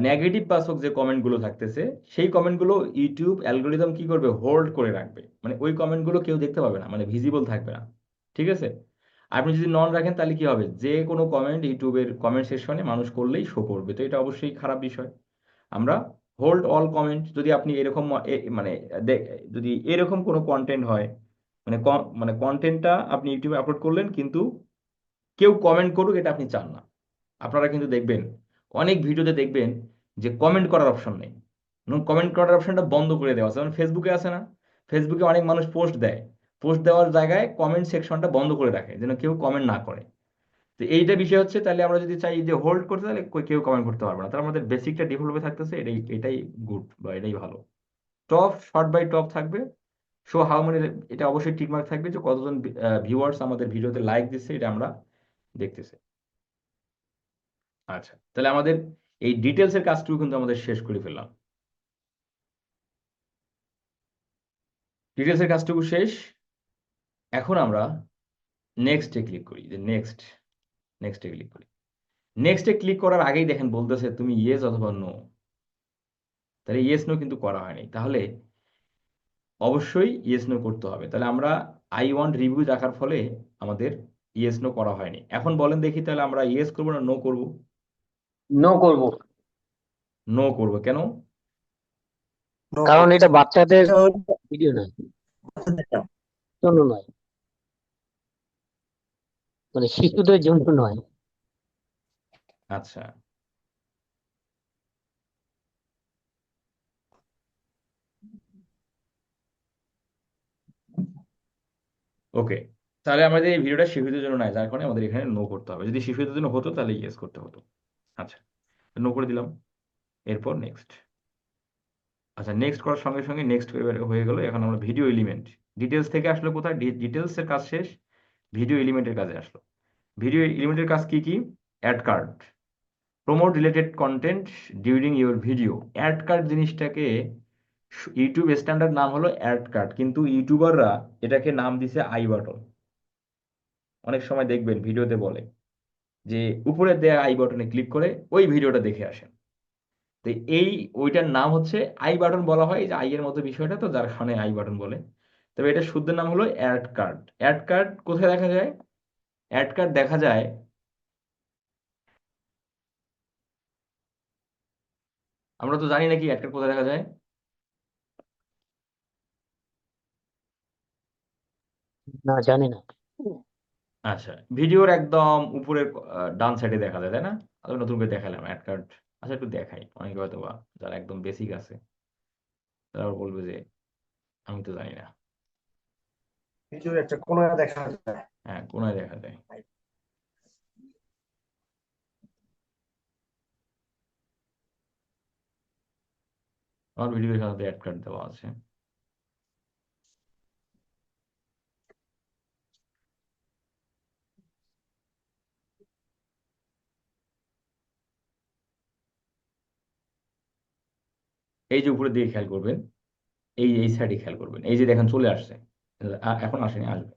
নেগেটিভ বাচক যে কমেন্টগুলো থাকতেছে, সেই কমেন্টগুলো ইউটিউব অ্যালগোরিদম কি করবে, হোল্ড করে রাখবে, মানে ওই কমেন্টগুলো কেউ দেখতে পাবে না, মানে ভিজিবল থাকবে না। ঠিক আছে। আপনি যদি নন রাখেন তাহলে কি হবে, যে কোনো কমেন্ট ইউটিউবের কমেন্ট সেকশনে মানুষ করলেই শো করবে, তো এটা অবশ্যই খারাপ বিষয়। আমরা হোল্ড অল কমেন্ট, যদি আপনি এরকম মানে দে- যদি এরকম কোনো কন্টেন্ট হয়, মানে মানে কন্টেন্টটা আপনি ইউটিউবে আপলোড করলেন কিন্তু কেউ কমেন্ট করুক এটা আপনি চান না। আপনারা কিন্তু দেখবেন অনেক ভিডিওতে দেখবেন যে কমেন্ট করার অপশন নেই, কমেন্ট করার অপশনটা বন্ধ করে দেওয়া আছে, যেমন ফেসবুকে আছে না, ফেসবুকে অনেক মানুষ পোস্ট দেয়, পোস্ট দেওয়ার জায়গায় কমেন্ট সেকশনটা বন্ধ করে রাখে যেন কেউ কমেন্ট না করে। তো এইটা বিষয় হচ্ছে, তাহলে আমরা যদি চাই যে হোল্ড করতে, তাহলে কেউ কমেন্ট করতে পারবে না, তাহলে আমাদের বেসিকটা ডেভেলপে থাকতেছে, এটাই এটাই গুড বা এটাই ভালো। টপ, শর্ট বাই টপ থাকবে, শো হাউ মেনি, এটা অবশ্যই টিকমার্ক থাকবে যে কতজন ভিউয়ার্স আমাদের ভিডিওতে লাইক দিচ্ছে, এটা আমরা দেখতেছি। আচ্ছা, তাহলে আমাদের এই ডিটেলস এর কাজটুকু কিন্তু আমাদের শেষ করে ফেললাম। ডিটেলস এর কাজটুকু শেষ। এখন আমরা নেক্সটে ক্লিক করি, যে নেক্সট, নেক্সটে ক্লিক করি। নেক্সটে ক্লিক করার আগেই দেখেন বলতেছে তুমি ইয়েস অথবা নো, তাহলে ইয়েস নো কিন্তু করা হয়নি, তাহলে অবশ্যই ইয়েস নো করতে হবে। তাহলে আমরা আই ওয়ান্ট রিভিউ দেখার ফলে আমাদের ইয়েস নো করা হয়নি। এখন বলেন দেখি, তাহলে আমরা ইয়েস করবো না নো করবো? নো করব। নো করবো কেন? নো কারণ করব। এটা বাচ্চাদের কারণ ভিডিও নয়, বাচ্চাদের জন্য নয়, মানে শিশুদের জন্য নয়। আচ্ছা, ওকে, তাহলে আমাদের এই ভিডিওটা শিশুদের জন্য নয়, যার কারণে আমাদের এখানে নো করতে হবে। যদি শিশুদের জন্য হতো তাহলে ইয়েস করতে হতো। আচ্ছা, নো করে দিলাম। এরপর নেক্সট। আচ্ছা, নেক্সট করার সঙ্গে সঙ্গে নেক্সট হয়ে গেল। এখন আমরা ভিডিও এলিমেন্ট, ডিটেলস থেকে আসলো কোথায়, ডিটেলস এর কাজ শেষ, ভিডিও এলিমেন্টের কাজে আসলো। ভিডিও এলিমেন্টের কাজ কি কি? Add card, promote related content during your video. Add card জিনিসটাকে ইউটিউব স্ট্যান্ডার্ড নাম হলো অ্যাড কার্ড, কিন্তু ইউটিউবাররা এটাকে নাম দিছে আই বাটন। অনেক সময় দেখবেন ভিডিওতে বলে যে উপরে দেয়া আই বাটনে ক্লিক করে ওই ভিডিওটা দেখে আসেন। তো এই, ওইটার নাম হচ্ছে আই বাটন বলা হয়, এই যে আই এর মতো বিষয়টা, তো যার কারণে আই বাটন বলে। তবে এটা শুদ্ধ নাম হলো অ্যাড কার্ড। অ্যাড কার্ড কোথায় দেখা যায়? অ্যাড কার্ড দেখা যায়, আমরা তো জানি নাকি অ্যাড কার্ড কোথায় দেখা যায়। না, জানি না। আচ্ছা, ভিডিওর একদম উপরের ডান সাইডে দেখা যায়, তাই না? আমি নতুন করে দেখালাম অ্যাড কার্ড। আচ্ছা, একটু দেখাই, অনেকে হয়তো বা যারা একদম বেসিক আছে তারা আবার বলবে যে আমি তো জানি না। ভিডিওর একটা কোণা দেখা যায়। হ্যাঁ, কোনায় দেখা যায়। আমার ভিডিওর সাথে অ্যাড কার্ড দেওয়া আছে। এই যে উপরে দিকে খেয়াল করবেন, এই এই সাইডে খেয়াল করবেন, এই যে দেখেন চলে আসছে। এখন আসেনি, আসবে।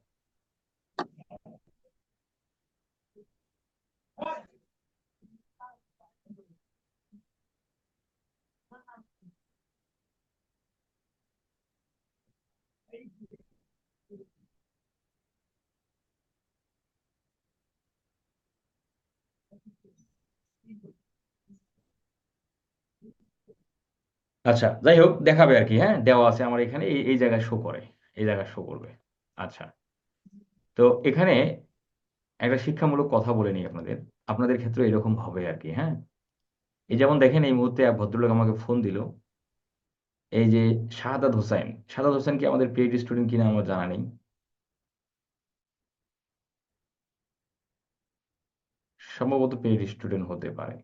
আচ্ছা, যাই হোক, দেখাবে আর কি। হ্যাঁ, দেওয়া আছে আমার এখানে, এই এই জায়গায় শো করে, এই জায়গায় শো করবে। আচ্ছা, তো এখানে একটা শিক্ষামূলক কথা বলে নিই আপনাদের, আপনাদের ক্ষেত্রে এরকম হবে আর কি। হ্যাঁ, এই যেমন দেখেন এই মুহূর্তে এক ভদ্রলোক আমাকে ফোন দিল, এই যে শাহাদাত হোসেন। শাহাদাত হোসেন কি আমাদের পেইড স্টুডেন্ট কিনা আমার জানা নেই, সম্ভবত পেইড স্টুডেন্ট হতে পারে,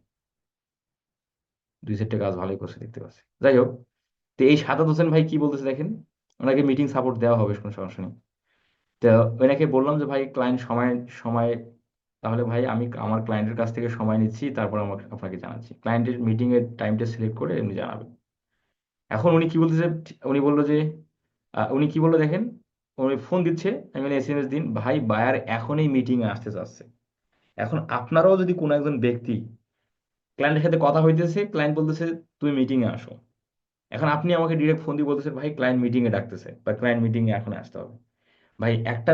দুই চারটে কাজ ভালোই করছে দেখতে পাচ্ছি। যাই হোক, তো এই শাহাদাত হোসেন ভাই কি বলতেছে দেখেন, ওনাকে মিটিং সাপোর্ট দেওয়া হবে, কোনো সমস্যা নেই। তো ওনাকে বললাম যে ভাই ক্লায়েন্ট সময় সময়, তাহলে ভাই আমি আমার ক্লায়েন্টের কাছ থেকে সময় নিচ্ছি, তারপর আমাকে আপনাকে জানাচ্ছি, ক্লায়েন্টের মিটিং এর টাইমটা সিলেক্ট করে এমনি জানাবেন। এখন উনি কি বলতেছে, উনি বললো যে উনি কি বললো দেখেন, উনি ফোন দিচ্ছে, আমি বলি এসএমএস দিন ভাই, বায়ার এখনই মিটিং এ আসতে চাচ্ছে। এখন আপনারাও যদি কোনো একজন ব্যক্তি ক্লায়েন্টের সাথে কথা হইতেছে, ক্লায়েন্ট বলতেছে তুমি মিটিং এ আসো, এখন আপনি আমাকে ডিরেক্ট ফোন দিয়ে বলতেছেন ভাই ক্লায়েন্ট মিটিং এ ডাকতেছে বা ক্লায়েন্ট মিটিং এ এখন আসতে হবে। ভাই একটা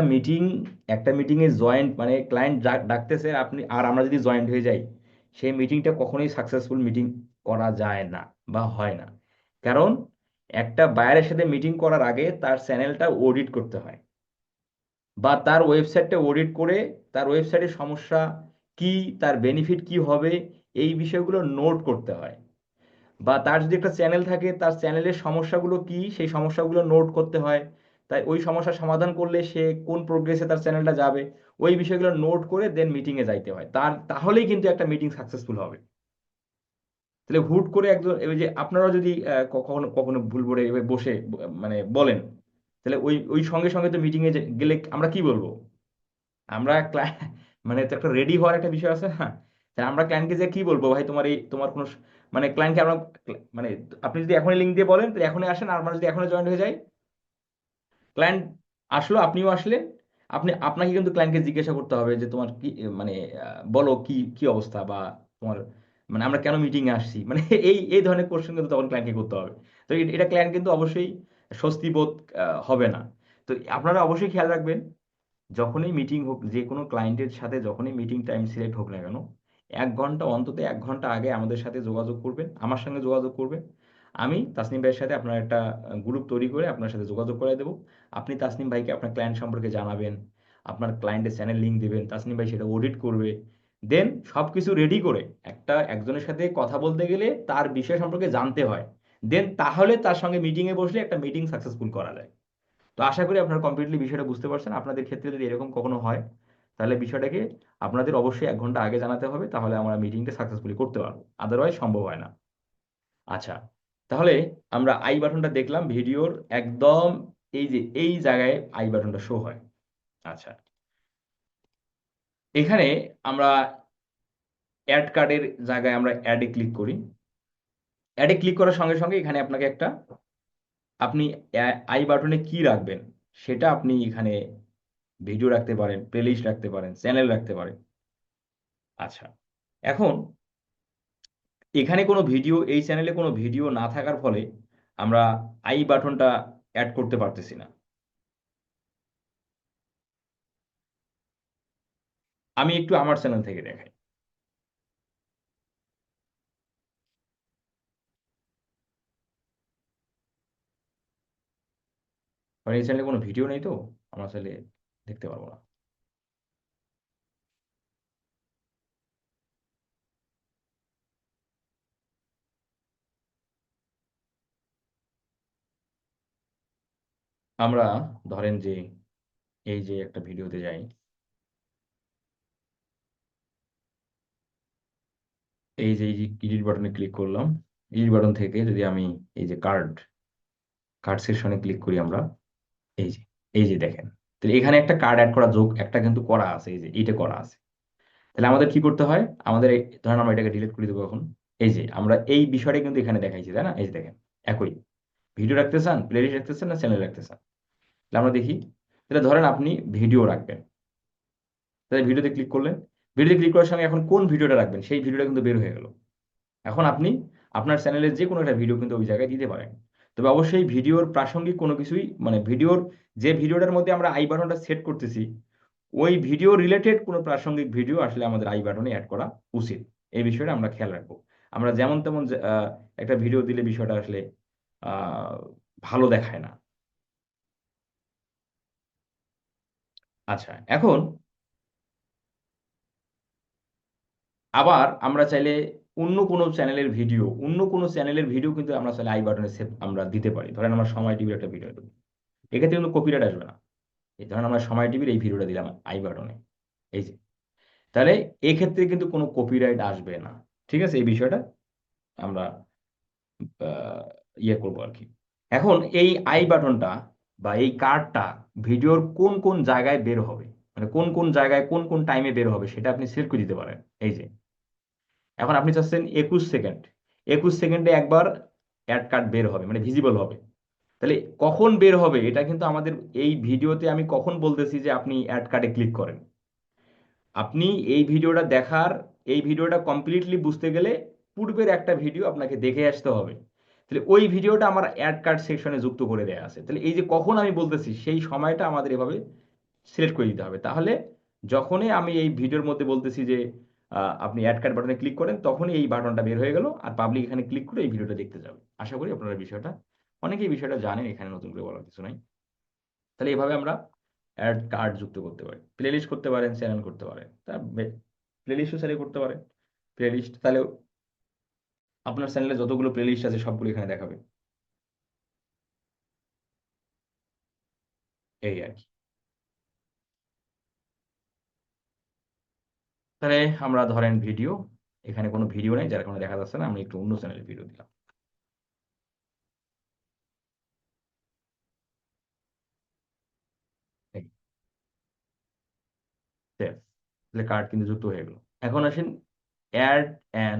মিটিং এ জয়েন্ট মানে ক্লায়েন্ট ডাকতেছে আপনি আর আমরা যদি জয়েন্ট হয়ে যাই, সেই মিটিংটা কখনোই সাকসেসফুল মিটিং করা যায় না বা হয় না। কারণ একটা বায়ারের সাথে মিটিং করার আগে তার চ্যানেলটা অডিট করতে হয় বা তার ওয়েবসাইটটা অডিট করে তার ওয়েবসাইটের সমস্যা কি, তার বেনিফিট কি হবে, এই বিষয়গুলো নোট করতে হয়। বা তার যদি একটা চ্যানেল থাকে তার চ্যানেলের সমস্যাগুলো কি সেই সমস্যাগুলো নোট করতে হয়। তাই ওই সমস্যার সমাধান করলে সে কোন প্রোগ্রেসে তার চ্যানেলটা যাবে, ওই বিষয়গুলো নোট করে দেন মিটিংয়ে যাইতে হয়, তাহলেই কিন্তু একটা মিটিং সাকসেসফুল হবে। তাহলে হুট করে একজন ওই যে আপনারা যদি কখনো কখনো ভুল করে এভাবে বসে মানে বলেন, তাহলে ওই ওই সঙ্গে সঙ্গে তো মিটিংয়ে গেলে আমরা কি বলবো? আমরা মানে তো একটা রেডি হওয়ার একটা বিষয় আছে না। তা আমরা ক্লায়েন্টকে যে কি বলবো ভাই তোমার এই তোমার কোনো মানে ক্লায়েন্টকে আমরা মানে আপনি যদি এখনই লিঙ্ক দিয়ে বলেন তাহলে এখনই আসেন, আর আমরা যদি এখনই জয়েন হয়ে যাই, ক্লায়েন্ট আসলো আপনিও আসলেন, আপনাকে কিন্তু ক্লায়েন্টকে জিজ্ঞাসা করতে হবে যে তোমার কি মানে বলো কি কি অবস্থা বা তোমার মানে আমরা কেন মিটিং এ আসছি মানে এই এই ধরনের কোশ্চেন কিন্তু তখন ক্লায়েন্টকে করতে হবে। তো এটা ক্লায়েন্ট কিন্তু অবশ্যই স্বস্তি বোধ হবে না। তো আপনারা অবশ্যই খেয়াল রাখবেন, যখনই মিটিং হোক যে কোনো ক্লায়েন্টের সাথে যখনই মিটিং টাইম সিলেক্ট হোক না কেন, 1 ঘন্টা অন্তত 1 ঘন্টা আগে আমাদের সাথে যোগাযোগ করবেন, আমার সঙ্গে যোগাযোগ করবেন। আমি তাসনিম ভাইয়ের সাথে আপনার একটা গ্রুপ তৈরি করে আপনার সাথে যোগাযোগ করে দেবো। আপনি তাসনিম ভাইকে আপনার ক্লায়েন্ট সম্পর্কে জানাবেন, আপনার ক্লায়েন্টের চ্যানেল লিঙ্ক দেবেন, তাসনিম ভাই সেটা অডিট করবে। দেন সব কিছু রেডি করে একজনের সাথে কথা বলতে গেলে তার বিষয় সম্পর্কে জানতে হয়, দেন তাহলে তার সঙ্গে মিটিংয়ে বসলে একটা মিটিং সাকসেসফুল করা যায়। তো আশা করি আপনারা কমপ্লিটলি বিষয়টা বুঝতে পারছেন। আপনাদের ক্ষেত্রে যদি এরকম কখনো হয়, তাহলে বিষয়টাকে আপনাদের অবশ্যই 1 ঘন্টা আগে জানাতে হবে, তাহলে আমরা মিটিংটা সাকসেসফুলি করতে পারবো, আদারওয়াইজ সম্ভব হয় না। আচ্ছা, তাহলে আমরা আই বাটনটা দেখলাম ভিডিওর একদম এই যে এই জায়গায় আই বাটনটা শো হয়। আচ্ছা, এখানে আমরা অ্যাড কার্ডের জায়গায় আমরা অ্যাডে ক্লিক করি। অ্যাডে ক্লিক করার সঙ্গে সঙ্গে এখানে আপনাকে একটা আপনি আই বাটনে কি রাখবেন সেটা আপনি এখানে ভিডিও রাখতে পারেন, প্লেলিস্ট রাখতে পারেন, চ্যানেল রাখতে পারেন। আচ্ছা, এখন এখানে কোনো ভিডিও এই চ্যানেলে কোনো ভিডিও না থাকার ফলে আমরা আই বাটনটা অ্যাড করতে পারতেছি না। আমি একটু আমার চ্যানেল থেকে দেখাই। কারণ এই চ্যানেলে কোনো ভিডিও নেই, তো আমরা চ্যানেলে দেখতে পারবো না। আমরা ধরেন যে এই যে একটা ভিডিওতে যাই, এই যে এডিট বাটনে ক্লিক করলাম, এডিট বাটন থেকে যদি আমি এই যে কার্ড কার্ড সেকশনে ক্লিক করি আমরা, এই যে এই যে দেখেন, তাহলে এখানে একটা কার্ড অ্যাড করা যোগ একটা কিন্তু করা আছে, এই যে এইটা করা আছে। তাহলে আমাদের কি করতে হয়, আমাদের ধরেন আমরা এটাকে ডিলিট করে দেবো এখন। এই যে আমরা এই বিষয়টা কিন্তু এখানে দেখাইছি, তাই না? এই যে দেখেন, একই ভিডিও রাখতে চান, প্লেলিস্ট রাখতে চান, না চ্যানেল রাখতে চান। তাহলে আমরা দেখি, তাহলে ধরেন আপনি ভিডিও রাখবেন, তাহলে ভিডিওতে ক্লিক করলেন। ভিডিওতে ক্লিক করার সঙ্গে এখন কোন ভিডিওটা রাখবেন সেই ভিডিওটা কিন্তু বের হয়ে গেল। এখন আপনি আপনার চ্যানেলের যে কোনো একটা ভিডিও কিন্তু ওই জায়গায় দিতে পারেন। তবে অবশ্যই ভিডিওর প্রাসঙ্গিক কোনো কিছুই মানে ভিডিওর যে ভিডিওটার মধ্যে আমরা আই বাটনটা সেট করতেছি, ওই ভিডিও রিলেটেড কোনো প্রাসঙ্গিক ভিডিও আসলে আমাদের আই বাটনে অ্যাড করা উচিত। এই বিষয়টা আমরা খেয়াল রাখবো। আমরা যেমন তেমন একটা ভিডিও দিলে বিষয়টা আসলে আহ, ভালো দেখায় না। আচ্ছা, এখন আবার আমরা চাইলে অন্য কোনো চ্যানেলের ভিডিও কিন্তু আমরা চাইলে আই বাটনে সেভ আমরা দিতে পারি। ধরেন আমরা সময় টিভির একটা ভিডিও দেবো, এক্ষেত্রে কিন্তু কপিরাইট আসবে না। এই ধরেন আমরা সময় টিভির এই ভিডিওটা দিলাম আই বাটনে, এই যে, তাহলে এক্ষেত্রে কিন্তু কোনো কপিরাইট আসবে না। ঠিক আছে, এই বিষয়টা আমরা আহ, ইয়ে করবো আর কি। এখন এই আই বাটনটা বা এই কার্ডটা ভিডিওর কোন কোন জায়গায় বের হবে, মানে কোন কোন জায়গায় কোন কোন টাইমে বের হবে সেটা আপনি সিলেক্ট করে দিতে পারেন। এই যে এখন আপনি চাচ্ছেন 21 সেকেন্ড, 21 সেকেন্ডে একবার অ্যাড কার্ড বের হবে মানে ভিজিবল হবে। তাহলে কখন বের হবে এটা কিন্তু আমাদের এই ভিডিওতে আমি কখন বলতেছি যে আপনি অ্যাড কার্ডে ক্লিক করেন, আপনি এই ভিডিওটা দেখার, এই ভিডিওটা কমপ্লিটলি বুঝতে গেলে পূর্বের একটা ভিডিও আপনাকে দেখে আসতে হবে। তাহলে ওই ভিডিওটা আমার অ্যাড কার্ড সেকশনে যুক্ত করে দেওয়া আছে। তাহলে এই যে কখন আমি বলতেছি সেই সময়টা আমাদের এভাবে সিলেক্ট করে দিতে হবে। তাহলে যখনই আমি এই ভিডিওর মধ্যে বলতেছি যে আপনি অ্যাড কার্ড বাটনে ক্লিক করেন, তখনই এই বাটনটা বের হয়ে গেল আর পাবলিক এখানে ক্লিক করে এই ভিডিওটা দেখতে যাবে। আশা করি আপনারা বিষয়টা, অনেকেই বিষয়টা জানেন, এখানে নতুন করে বলার কিছু নাই। তাহলে এভাবে আমরা অ্যাড কার্ড যুক্ত করতে পারি, প্লে লিস্ট করতে পারেন, চ্যানেল করতে পারেন। তা প্লে লিস্টও চ্যানেল করতে পারেন। প্লে লিস্ট তাহলে আপনার চ্যানেলে যতগুলো প্লে লিস্ট আছে সবগুলো এখানে দেখাবে, এই আর কি। তাহলে আমরা ধরেন ভিডিও, এখানে কোনো ভিডিও নেই যার কারণে দেখা যাচ্ছে না, আমি একটু অন্য চ্যানেলে ভিডিও দিলাম। এই save। তাহলে কার্ড কিন্তু যুক্ত হয়ে গেল। এখন আসেন add an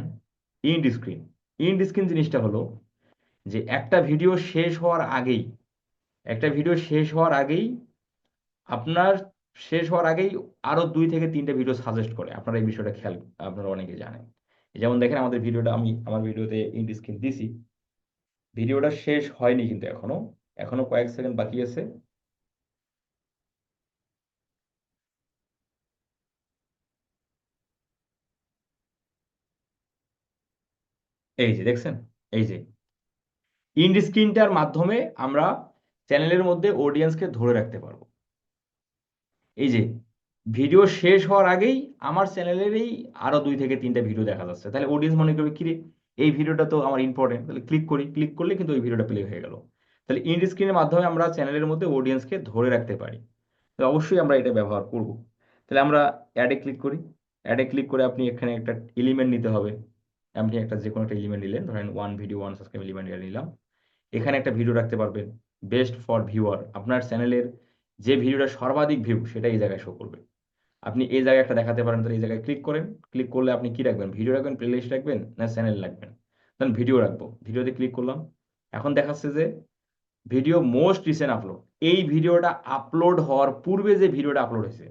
end screen. End screen জিনিসটা হলো যে একটা ভিডিও শেষ হওয়ার আগেই, একটা ভিডিও শেষ হওয়ার আগেই আপনার, শেষ হওয়ার আগেই আরো 2 থেকে 3টা ভিডিও সাজেস্ট করে। আপনারা এই বিষয়টা খেয়াল, আপনারা অনেকে জানেন। যেমন দেখেন আমাদের ভিডিওটা, আমি আমার ভিডিওতে ইন্ড স্ক্রিন দিছি, ভিডিওটা শেষ হয়নি কিন্তু এখনো, এখনো কয়েক সেকেন্ড বাকি আছে। এই যে দেখছেন, এই যে ইন্ড স্ক্রিনটার মাধ্যমে আমরা চ্যানেলের মধ্যে অডিয়েন্সকে ধরে রাখতে পারবো। এই যে ভিডিও শেষ হওয়ার আগেই আমার চ্যানেলেরই আরো 2 থেকে 3টা ভিডিও দেখা যাচ্ছে, তাহলে অডিয়েন্স মনে করবে কি রে, এই ভিডিওটা তো আমার ইম্পর্টেন্ট, তাহলে ক্লিক করি, ক্লিক করলে কিন্তু ওই ভিডিওটা প্লে হয়ে গেল। তাহলে ইন্ড স্ক্রিনের মাধ্যমে আমরা চ্যানেলের মধ্যে অডিয়েন্সকে ধরে রাখতে পারি। তো অবশ্যই আমরা এটা ব্যবহার করব। তাহলে আমরা অ্যাডে ক্লিক করি। অ্যাডে ক্লিক করে আপনি এখানে একটা এলিমেন্ট নিতে হবে। আপনি একটা যে কোনো একটা এলিমেন্ট নিলেন, ধরেন one video one subscribe element নিলাম। এখানে একটা ভিডিও রাখতে পারবেন, বেস্ট ফর ভিউয়ার, আপনার চ্যানেলের যে ভিডিওটা সর্বাধিক ভিউ সেটা এই জায়গায় শো করবে। আপনি এই জায়গায় একটা দেখাতে পারেন, তাহলে এই জায়গায় ক্লিক করেন। ক্লিক করলে আপনি কি রাখবেন, ভিডিও রাখবেন, প্লে লিস্ট রাখবেন, না চ্যানেল রাখবেন? তখন ভিডিও রাখবো, ভিডিওতে ক্লিক করলাম। এখন দেখাচ্ছে যে ভিডিও মোস্ট রিসেন্ট আপলোড, এই ভিডিওটা আপলোড হওয়ার পূর্বে যে ভিডিওটা আপলোড হয়েছে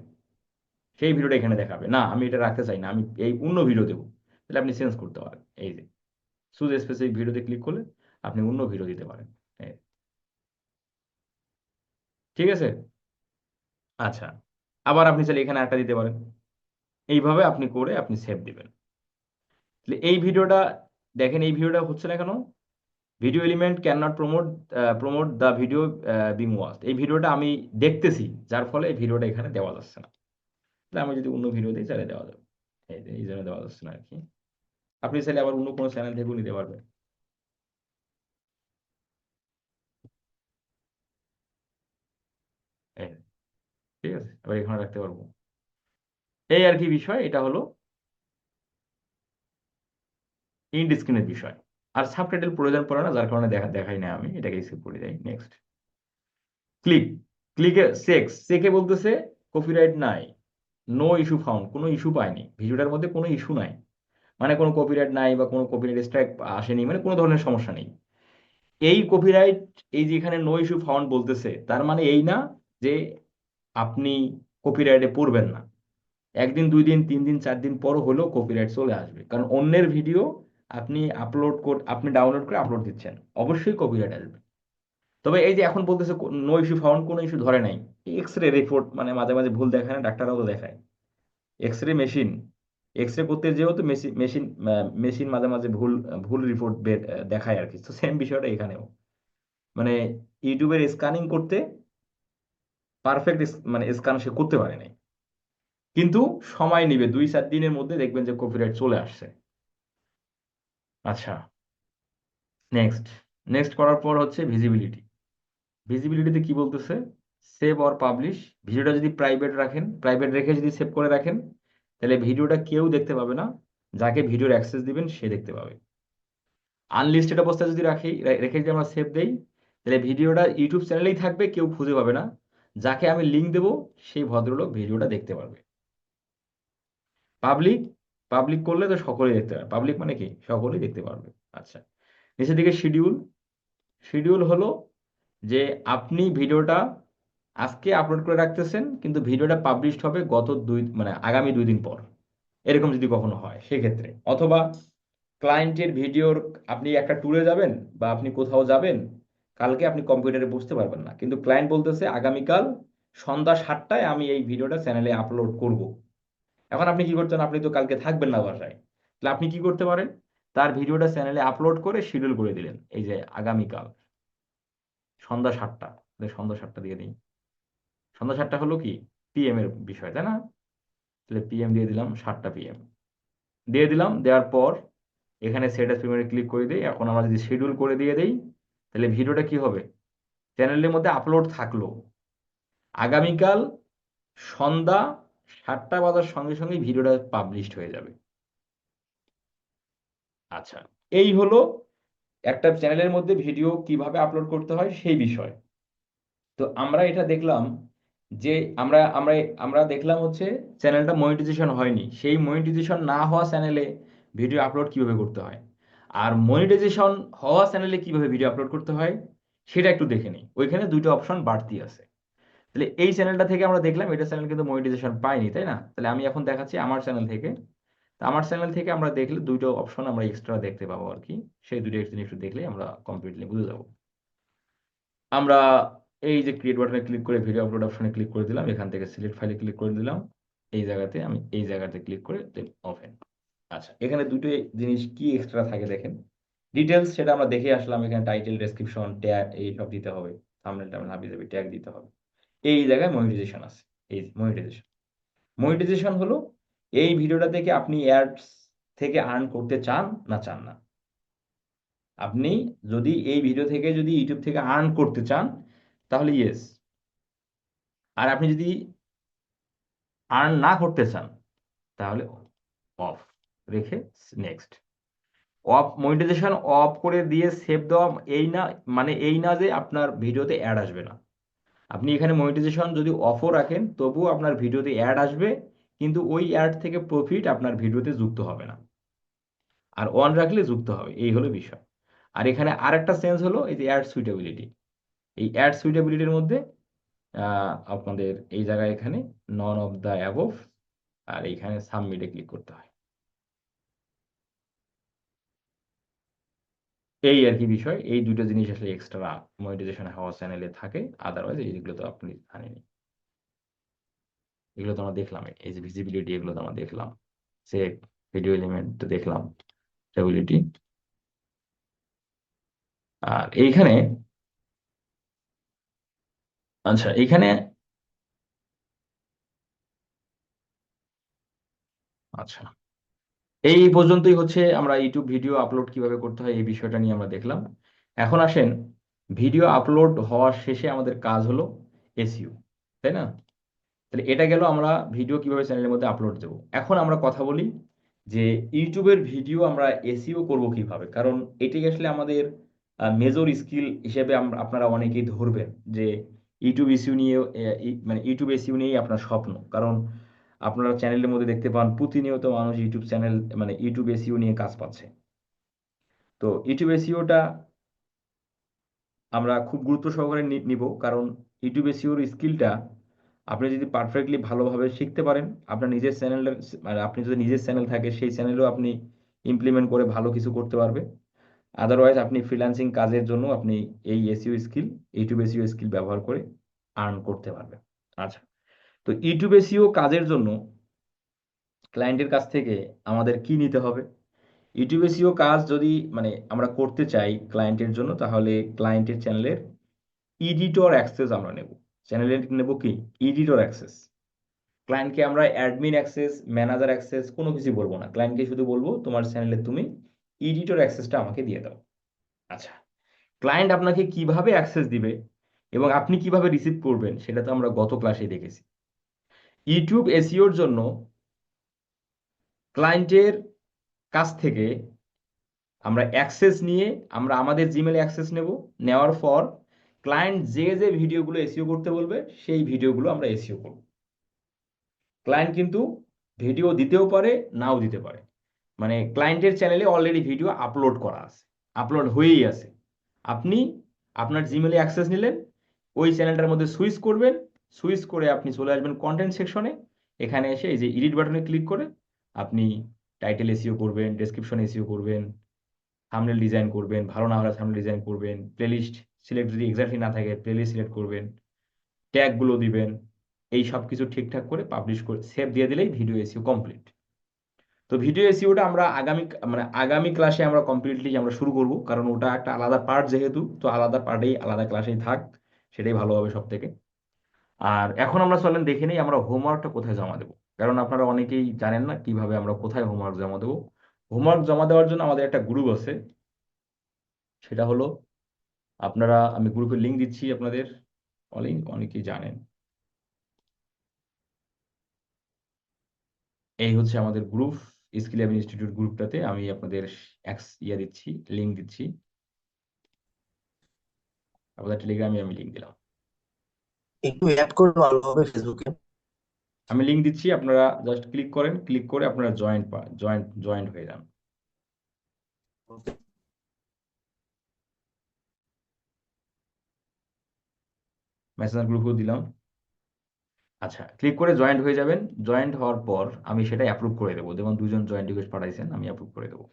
সেই ভিডিওটা এখানে দেখাবে। না আমি এটা রাখতে চাই না, আমি এই অন্য ভিডিও দেবো, তাহলে আপনি চেঞ্জ করতে পারেন। এই যে শুধু স্পেসিফিক ভিডিওতে ক্লিক করলে আপনি অন্য ভিডিও দিতে পারেন। এই, ঠিক আছে। আচ্ছা, আবার আপনি চাইলে এখানে একটা দিতে পারেন। এইভাবে আপনি করে আপনি সেভ দিবেন। তাহলে এই ভিডিওটা দেখেন, এই ভিডিওটা হচ্ছে না কেন, video element can not promote the video being watched, এই ভিডিওটা আমি দেখতেছি, যার ফলে এই ভিডিওটা এখানে দেওয়া যাচ্ছে না। তাহলে আমি যদি অন্য ভিডিও দিই তাহলে দেওয়া যাবে। এই যে এই জন্য দেওয়া যাচ্ছে না আর কি। আপনি চাইলে আবার অন্য কোনো চ্যানেল থেকেও নিতে পারবেন। এই, ঠিক আছে, আবার এখানে রাখতে পারবো। এই আর কি বিষয়, এটা হলো ইন্ড স্ক্রিনের বিষয়। আর সাবটাইটেল প্রয়োজন পড়ে না, যার কারণে দেখাই না, আমি এটাকে স্কিপ করে দেই। নেক্সট ক্লিক, ক্লিকে সেক্স, সেকে বলতেছে কপিরাইট নাই, নো ইস্যু ফাউন্ড, কোনো ইস্যু পাইনি, ভিডিওটার মধ্যে কোনো ইস্যু নাই, মানে কোনো কপিরাইট নাই বা কোনো কপিরাইট স্ট্রাইক আসেনি, মানে কোনো ধরনের সমস্যা নেই। এই কপিরাইট, এই যে এখানে নো ইস্যু ফাউন্ড বলতেছে, তার মানে এই না যে আপনি কপিরাইটে পড়বেন না। 1 দিন 2 দিন 3 দিন 4 দিন পর হলেও কপিরাইট চলে আসবে, কারণ অন্যের ভিডিও আপনি আপনি ডাউনলোড করে আপলোড দিচ্ছেন, অবশ্যই কপিরাইট আসবে। তবে এই যে এখন বলতেছে নো ইস্যু ফাউন্ড, কোনো ইস্যু ধরে নাই, এক্স রে রিপোর্ট মানে মাঝে মাঝে ভুল দেখায় না, ডাক্তাররাও তো দেখায়। X ray machine, X ray করতে যেও তো মেশিন মেশিন মেশিন মাঝে মাঝে ভুল ভুল রিপোর্ট দেখায় আর কি। তো সেম বিষয়টা এখানেও, মানে ইউটিউবের স্ক্যানিং করতে পারফেক্ট মানে স্ক্যান সে করতে পারে নাই, কিন্তু সময় নিবে, 2-4 দিনের মধ্যে দেখবেন যে কপিরাইট চলে আসছে। আচ্ছা, নেক্সট, নেক্সট করার পর হচ্ছে ভিজিবিলিটি। ভিজিবিলিটিতে কি বলতেছে, সেভ অর পাবলিশ, ভিডিওটা যদি প্রাইভেট রাখেন, প্রাইভেট রেখে যদি সেভ করে রাখেন, তাহলে ভিডিওটা কেউ দেখতে পাবে না, যাকে ভিডিওর অ্যাক্সেস দিবেন সে দেখতে পাবে। আনলিস্টেড অবস্থায় যদি রেখে যদি আমরা সেভ দেই, তাহলে ভিডিওটা ইউটিউব চ্যানেলেই থাকবে, কেউ খুঁজে পাবে না, যাকে আমি লিঙ্ক দেবো সেই ভদ্রলোক ভিডিওটা দেখতে পারবে। পাবলিক, পাবলিক করলে তো সকলেই দেখতে পারবে, পাবলিক মানে কি সকলেই দেখতে পারবে। আচ্ছা, নিচের দিকে শিডিউল, শিডিউল হলো যে আপনি ভিডিওটা আজকে আপলোড করে রাখতেছেন, কিন্তু ভিডিওটা পাবলিশড হবে আগামী 2 দিন পর, এরকম যদি কখনো হয় সেক্ষেত্রে। অথবা ক্লায়েন্টের ভিডিওর, আপনি একটা ট্যুরে যাবেন বা আপনি কোথাও যাবেন, কালকে আপনি কম্পিউটারে বুঝতে পারবেন না, কিন্তু ক্লায়েন্ট বলতেছে আগামীকাল সন্ধ্যা 7টায় আমি এই ভিডিওটা চ্যানেলে আপলোড করব। এখন আপনি কি করছেন, আপনি তো কালকে থাকবেন না বাসায়, তাহলে আপনি কি করতে পারেন, তার ভিডিওটা চ্যানেলে আপলোড করে শিডিউল করে দিলেন, এই যে আগামীকাল সন্ধ্যা 7টা, সন্ধ্যা 7টা দিয়ে দিই। সন্ধ্যা 7টা হলো কি পিএম এর বিষয়, তাই না? তাহলে পিএম দিয়ে দিলাম, 7টা PM দিয়ে দিলাম। দেওয়ার পর এখানে সেট অ্যাজ প্রিমিয়ারে ক্লিক করে দিই। এখন আমরা যদি শিডিউল করে দিয়ে দেই, তাহলে ভিডিওটা কি হবে, চ্যানেলের মধ্যে আপলোড থাকলো। আগামীকাল সন্ধ্যা 7টা বাজার সঙ্গে সঙ্গে ভিডিওটা পাবলিশড হয়ে যাবে। আচ্ছা, এই হলো একটা চ্যানেলের মধ্যে ভিডিও কিভাবে আপলোড করতে হয় সেই বিষয়। তো আমরা এটা দেখলাম যে আমরা আমরা আমরা দেখলাম হচ্ছে চ্যানেলটা মনিটাইজেশন হয়নি, সেই মনিটাইজেশন না হওয়া চ্যানেলে ভিডিও আপলোড কিভাবে করতে হয়, আর মনিটাইজেশন হওয়া চ্যানেলে কিভাবে ভিডিও আপলোড করতে হয় সেটা একটু দেখে নিই। ওইখানে 2টা অপশন বাড়তি আছে। তাহলে এই চ্যানেলটা থেকে আমরা দেখলাম এটা চ্যানেল কিন্তু মনিটাইজেশন পাইনি, তাই না? তাহলে আমি এখন দেখাচ্ছি আমার চ্যানেল থেকে। তো আমার চ্যানেল থেকে আমরা দেখলে 2টো অপশন আমরা এক্সট্রা দেখতে পাবো আর কি। সেই 2টো জিনিস একটু দেখলে আমরা কমপ্লিটলি বুঝে যাবো। আমরা এই যে ক্রিয়েট বাটনে ক্লিক করে ভিডিও আপলোড অপশনে ক্লিক করে দিলাম, এখান থেকে সিলেক্ট ফাইলে ক্লিক করে দিলাম, এই জায়গাতে আমি এই জায়গাতে ক্লিক করে দেন ওপেন। আচ্ছা, এখানে 2টো জিনিস কি এক্সট্রা থাকে দেখেন। ডিটেলস সেটা আমরা দেখে আসলাম, এখানে টাইটেল, ডেসক্রিপশন, ট্যাগ এই সব দিতে হবে, থাম্বনেল টাম্বনেল হাবি যাবি ট্যাগ দিতে হবে। এই জায়গায় মনিটাইজেশন আছে, এই মনিটাইজেশন। মনিটাইজেশন হলো এই ভিডিওটা থেকে আপনি অ্যাডস থেকে আর্ন করতে চান না চান না। আপনি যদি এই ভিডিও থেকে যদি ইউটিউব থেকে আর্ন করতে চান তাহলে ইয়েস, আর আপনি যদি আর্ন না করতে চান তাহলে অফ রেখে নেক্সট। অফ মনিটাইজেশন অফ করে দিয়ে সেভ দেওয়া এই না, মানে এই না যে আপনার ভিডিওতে অ্যাড আসবে না। আপনি এখানে মনিটাইজেশন যদি অফও রাখেন তবুও আপনার ভিডিওতে অ্যাড আসবে, কিন্তু ওই অ্যাড থেকে প্রফিট আপনার ভিডিওতে যুক্ত হবে না। আর অন রাখলে যুক্ত হবে, এই হলো বিষয়। আর এখানে আরেকটা চেঞ্জ হলো এই যে অ্যাড সুইটেবিলিটি। এই অ্যাড সুইটেবিলিটির মধ্যে আপনাদের এই জায়গায় এখানে নন অফ দ্য অ্যাবভ, আর এইখানে সাবমিটে ক্লিক করতে হয়। এই আর কি বিষয়। এই 2টো জিনিস আসলে এক্সট্রা মনিটাইজেশন হওয়া চ্যানেলে থাকে, আদারওয়াইজ এইগুলো তো আপনি জানেনই। এগুলো তো আমরা দেখলাম, এই যে ভিজিবিলিটি এগুলো তো আমরা দেখলাম, সে ভিডিও এলিমেন্ট তো দেখলাম, স্টেবিলিটি। আর এইখানে, আচ্ছা এইখানে, আচ্ছা এই পর্যন্তই হচ্ছে আমরা ইউটিউব ভিডিও আপলোড কিভাবে করতে হয় এই বিষয়টা নিয়ে আমরা দেখলাম। এখন আসেন, ভিডিও আপলোড হওয়ার শেষে আমাদের কাজ হলো এসইও, তাই না? তাহলে এটা গেল আমরা ভিডিও কিভাবে চ্যানেলের মধ্যে আপলোড দেবো। এখন আমরা কথা বলি যে ইউটিউবের ভিডিও আমরা এসইও করব কিভাবে, কারণ এটি আসলে আমাদের মেজর স্কিল হিসেবে আপনারা অনেকেই ধরবেন যে ইউটিউব এসইও নিয়ে মানে ইউটিউব এসইও নিয়েই আপনার স্বপ্ন। কারণ আপনারা চ্যানেলের মধ্যে দেখতে পান প্রতিনিয়ত মানুষ ইউটিউব চ্যানেল মানে ইউটিউব এসইও নিয়ে কাজ পাচ্ছে। তো ইউটিউব এসইওটা আমরা খুব গুরুত্ব সহকারে নিব, কারণ ইউটিউব এসইওর স্কিলটা আপনি যদি পারফেক্টলি ভালোভাবে শিখতে পারেন, আপনার নিজের চ্যানেলের মানে আপনি যদি নিজের চ্যানেল থাকে সেই চ্যানেলেও আপনি ইমপ্লিমেন্ট করে ভালো কিছু করতে পারবে। আদারওয়াইজ আপনি ফ্রিল্যান্সিং কাজের জন্য আপনি এই SEO skill, YouTube SEO skill ব্যবহার করে আর্ন করতে পারবেন। আচ্ছা, তো ইউটিউব এসইও কাজের জন্য ক্লায়েন্টের কাছ থেকে আমাদের কি নিতে হবে? ইউটিউব এসইও কাজ যদি মানে আমরা করতে চাই ক্লায়েন্টের জন্য, তাহলে ক্লায়েন্টের চ্যানেলের এডিটর অ্যাক্সেস আমরা নেব। চ্যানেলে নেব কি এডিটর অ্যাক্সেস। ক্লায়েন্টকে আমরা অ্যাডমিন অ্যাক্সেস, ম্যানেজার অ্যাক্সেস কোনো কিছু বলবো না, ক্লায়েন্টকে শুধু বলবো তোমার চ্যানেলে তুমি এডিটর অ্যাক্সেসটা আমাকে দিয়ে দাও। আচ্ছা, ক্লায়েন্ট আপনাকে কিভাবে অ্যাক্সেস দিবে এবং আপনি কিভাবে রিসিভ করবেন সেটা তো আমরা গত ক্লাসে দেখেছি। ইউটিউব এসইওর জন্য ক্লায়েন্টের কাছ থেকে আমরা অ্যাক্সেস নিয়ে আমরা আমাদের জিমেলে অ্যাক্সেস নেব। নেওয়ার পর ক্লায়েন্ট যে যে ভিডিওগুলো এসইও করতে বলবে সেই ভিডিওগুলো আমরা এসইও করব। ক্লায়েন্ট কিন্তু ভিডিও দিতেও পারে নাও দিতে পারে, মানে ক্লায়েন্টের চ্যানেলে অলরেডি ভিডিও আপলোড করা আছে, আপলোড হয়েই আছে। আপনি আপনার জিমেলে অ্যাক্সেস নিলেন, ওই চ্যানেলটার মধ্যে সুইচ করবেন, সুইচ করে আপনি চলে আসবেন কন্টেন্ট সেকশনে। এখানে এসে এই যে এডিট বাটনে ক্লিক করে আপনি টাইটেল এসইও করবেন, ডেসক্রিপশন এসইও করবেন, থাম্বনেল ডিজাইন করবেন, ভালো না হলে থাম্বনেল ডিজাইন করবেন, প্লেলিস্ট সিলেক্ট যদি এক্স্যাক্টলি না থাকে প্লেলিস্ট সিলেক্ট করবেন, ট্যাগগুলো দিবেন। এই সব কিছু ঠিকঠাক করে পাবলিশ করে সেভ দিয়ে দিলেই ভিডিও এসইও কমপ্লিট। তো ভিডিও এসইওটা আমরা আগামী ক্লাসে আমরা কমপ্লিটলি আমরা শুরু করব, কারণ ওটা একটা আলাদা পার্ট যেহেতু, তো আলাদা পার্টেই আলাদা ক্লাসেই থাক, সেটাই ভালো হবে সব থেকে। আর এখন আমরা চলেন দেখে নিই আমরা হোমওয়ার্কটা কোথায় জমা দেবো, কারণ আপনারা অনেকেই জানেন না কিভাবে আমরা কোথায় হোমওয়ার্ক জমা দেবো। হোমওয়ার্ক জমা দেওয়ার জন্য আমাদের একটা গ্রুপ আছে, সেটা হলো আমি গ্রুপের লিঙ্ক দিচ্ছি আপনাদের, অনেকেই জানেন। এই হচ্ছে আমাদের গ্রুপ, স্কিল ল্যাব ইনস্টিটিউট গ্রুপটাতে আমি আপনাদের দিচ্ছি, লিঙ্ক দিচ্ছি। আপনাদের টেলিগ্রামে আমি লিঙ্ক দিলাম। একটু অ্যাড করলে ভালো হবে ফেসবুকে। আমি লিঙ্ক দিচ্ছি, আপনারা জাস্ট ক্লিক করেন, ক্লিক করে আপনারা জয়েন্ট হয়ে যান। মেসেঞ্জার গ্রুপও দিলাম। আচ্ছা, ক্লিক করে জয়েন্ট হয়ে যাবেন। জয়েন্ট হওয়ার পর আমি সেটা অ্যাপ্রুভ করে দেবো, যেমন দুজন জয়েন্ট রিকোয়েস্ট পাঠাইছেন, আমি অ্যাপ্রুভ করে দেবো।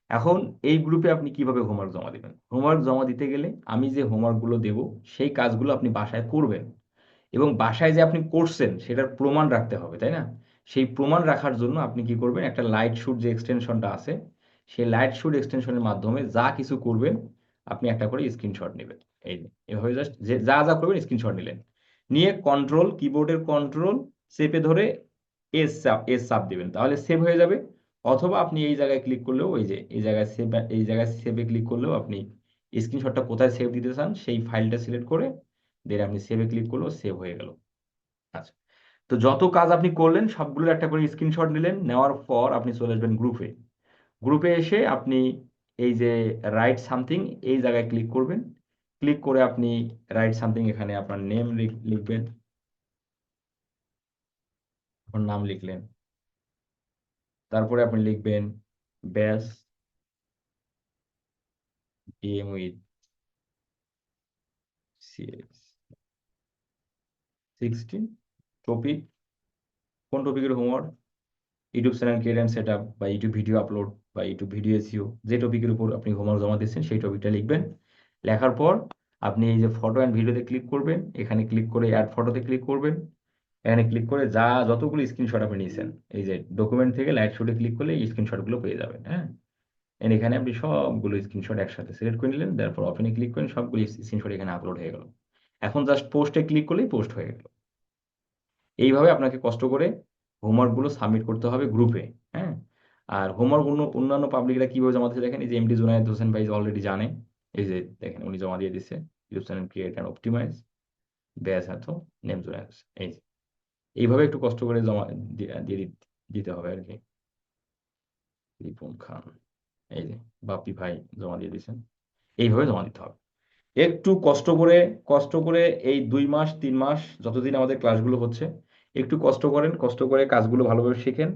এখন এই গ্রুপে আপনি কিভাবে হোমওয়ার্ক জমা দিবেন? হোমওয়ার্ক জমা দিতে গেলে আমি যে হোমওয়ার্কগুলো দেবো সেই কাজগুলো আপনি বাসায় করবেন, এবং বাসায় যে আপনি করছেন সেটার প্রমাণ রাখতে হবে, তাই না? সেই প্রমাণ রাখার জন্য আপনি কি করবেন, একটা লাইট শুট যে এক্সটেনশনটা আছে, সেই লাইট শুট এক্সটেনশনের মাধ্যমে যা কিছু করবেন আপনি একটা করে স্ক্রিনশট নেবেন। এই যে এভাবে জাস্ট যে যা যা করবেন স্ক্রিনশট নিলেন, নিয়ে কিবোর্ডের কন্ট্রোল চেপে ধরে এস চাপ দিবেন, তাহলে সেভ হয়ে যাবে। অথবা আপনি এই জায়গায় ক্লিক করলেও, ওই যে এই জায়গায় সেভে ক্লিক করলেও আপনি স্ক্রিনশটটা কোথায় সেভ দিতে চান সেই ফাইলটা সিলেক্ট করে দেন আপনি সেভে ক্লিক করলেও সেভ হয়ে গেল। আচ্ছা, তো যত কাজ আপনি করলেন সবগুলোর একটা করে স্ক্রিনশট নিলেন, নেওয়ার পর আপনি চলে আসবেন গ্রুপে। গ্রুপে এসে আপনি এই যে রাইট সামথিং এই জায়গায় ক্লিক করবেন। ক্লিক করে আপনি রাইট সামথিং, এখানে আপনার নেম লিখবেন, আপনার নাম লিখলেন, তারপরে আপনি লিখবেন ব্যাস ডিএম উইথ সিএস 16 টপিক, কোন টপিকের homework? YouTube channel create and set up, বা ইউটিউব ভিডিও আপলোড, বা ইউটিউব ভিডিও এসইও, যে টপিকের উপর আপনি হোমওয়ার্ক জমা দিচ্ছেন সেই টপিকটা লিখবেন। লেখার পর আপনি এই যে ফটো অ্যান্ড ভিডিওতে ক্লিক করবেন, এখানে ক্লিক করে অ্যাড ফটোতে ক্লিক করবেন। এখানে ক্লিক করে যতগুলো স্ক্রিনশট আপনি নিয়েছেন, এই যে ডকুমেন্ট থেকে লাইট শুটে ক্লিক করলে এই স্ক্রিনশটগুলো পেয়ে যাবেন। হ্যাঁ, এখানে আপনি সবগুলো স্ক্রিনশট একসাথে সিলেক্ট করে নিলেন, তারপর ওপেনে ক্লিক করেন, সবগুলো স্ক্রিনশট এখানে আপলোড হয়ে গেল। এখন জাস্ট পোস্টে ক্লিক করলেই পোস্ট হয়ে গেল। এইভাবে আপনাকে কষ্ট করে হোমওয়ার্কগুলো সাবমিট করতে হবে গ্রুপে। হ্যাঁ, আর হোমওয়ার্ক অন্যান্য পাবলিকরা কিভাবে জমা দিতে দেখেন, এই যে এমডি জুনায়েদ হোসেন ভাই অলরেডি জানে, এই যে দেখেন উনি জমা দিয়ে দিচ্ছে, YouTube channel create and optimize, ব্যাস এত, নেম জুনায়েদ হোসেন। এই যে এইভাবে একটু কষ্ট করে জমা দিতে হবে আর কি। রিপন খান, এই যে বাপি ভাই জমা দিয়ে দিয়েছেন। এইভাবে জমা দিতে হবে। একটু কষ্ট করে এই 2 মাস 3 মাস যতদিন আমাদের ক্লাসগুলো হচ্ছে, একটু কষ্ট করেন, কষ্ট করে কাজগুলো ভালোভাবে শেখেন,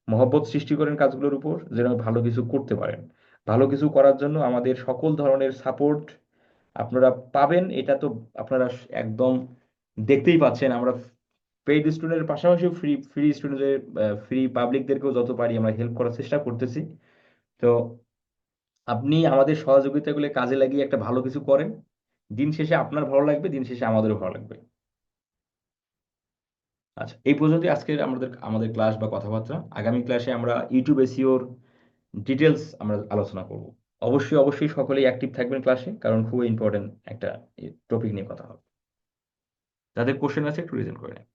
মহব্বত সৃষ্টি করেন কাজগুলোর উপর, যেন ভালো কিছু করতে পারেন। ভালো কিছু করার জন্য আমাদের সকল ধরনের সাপোর্ট আপনারা পাবেন, এটা তো আপনারা একদম দেখতেই পাচ্ছেন। আমরা পেইড স্টুডেন্টের পাশাপাশি ফ্রি ফ্রি স্টুডেন্টদের, ফ্রি পাবলিকদেরকেও যত পারি আমরা হেল্প করার চেষ্টা করতেছি। তো আপনি আমাদের সহযোগিতাগুলো কাজে লাগিয়ে একটা ভালো কিছু করেন, দিন শেষে আপনার ভালো লাগবে, দিন শেষে আমাদেরও ভালো লাগবে। আচ্ছা, এই পর্যন্তই আজকের আমাদের আমাদের ক্লাস বা কথাবার্তা। আগামী ক্লাসে আমরা ইউটিউব এসইওর ডিটেলস আমরা আলোচনা করব। অবশ্যই অবশ্যই সকলেই অ্যাক্টিভ থাকবেন ক্লাসে, কারণ খুবই ইম্পর্টেন্ট একটা টপিক নিয়ে কথা হবে। যাদের কোশ্চেন আছে একটু রিজেন্ট করে নেন।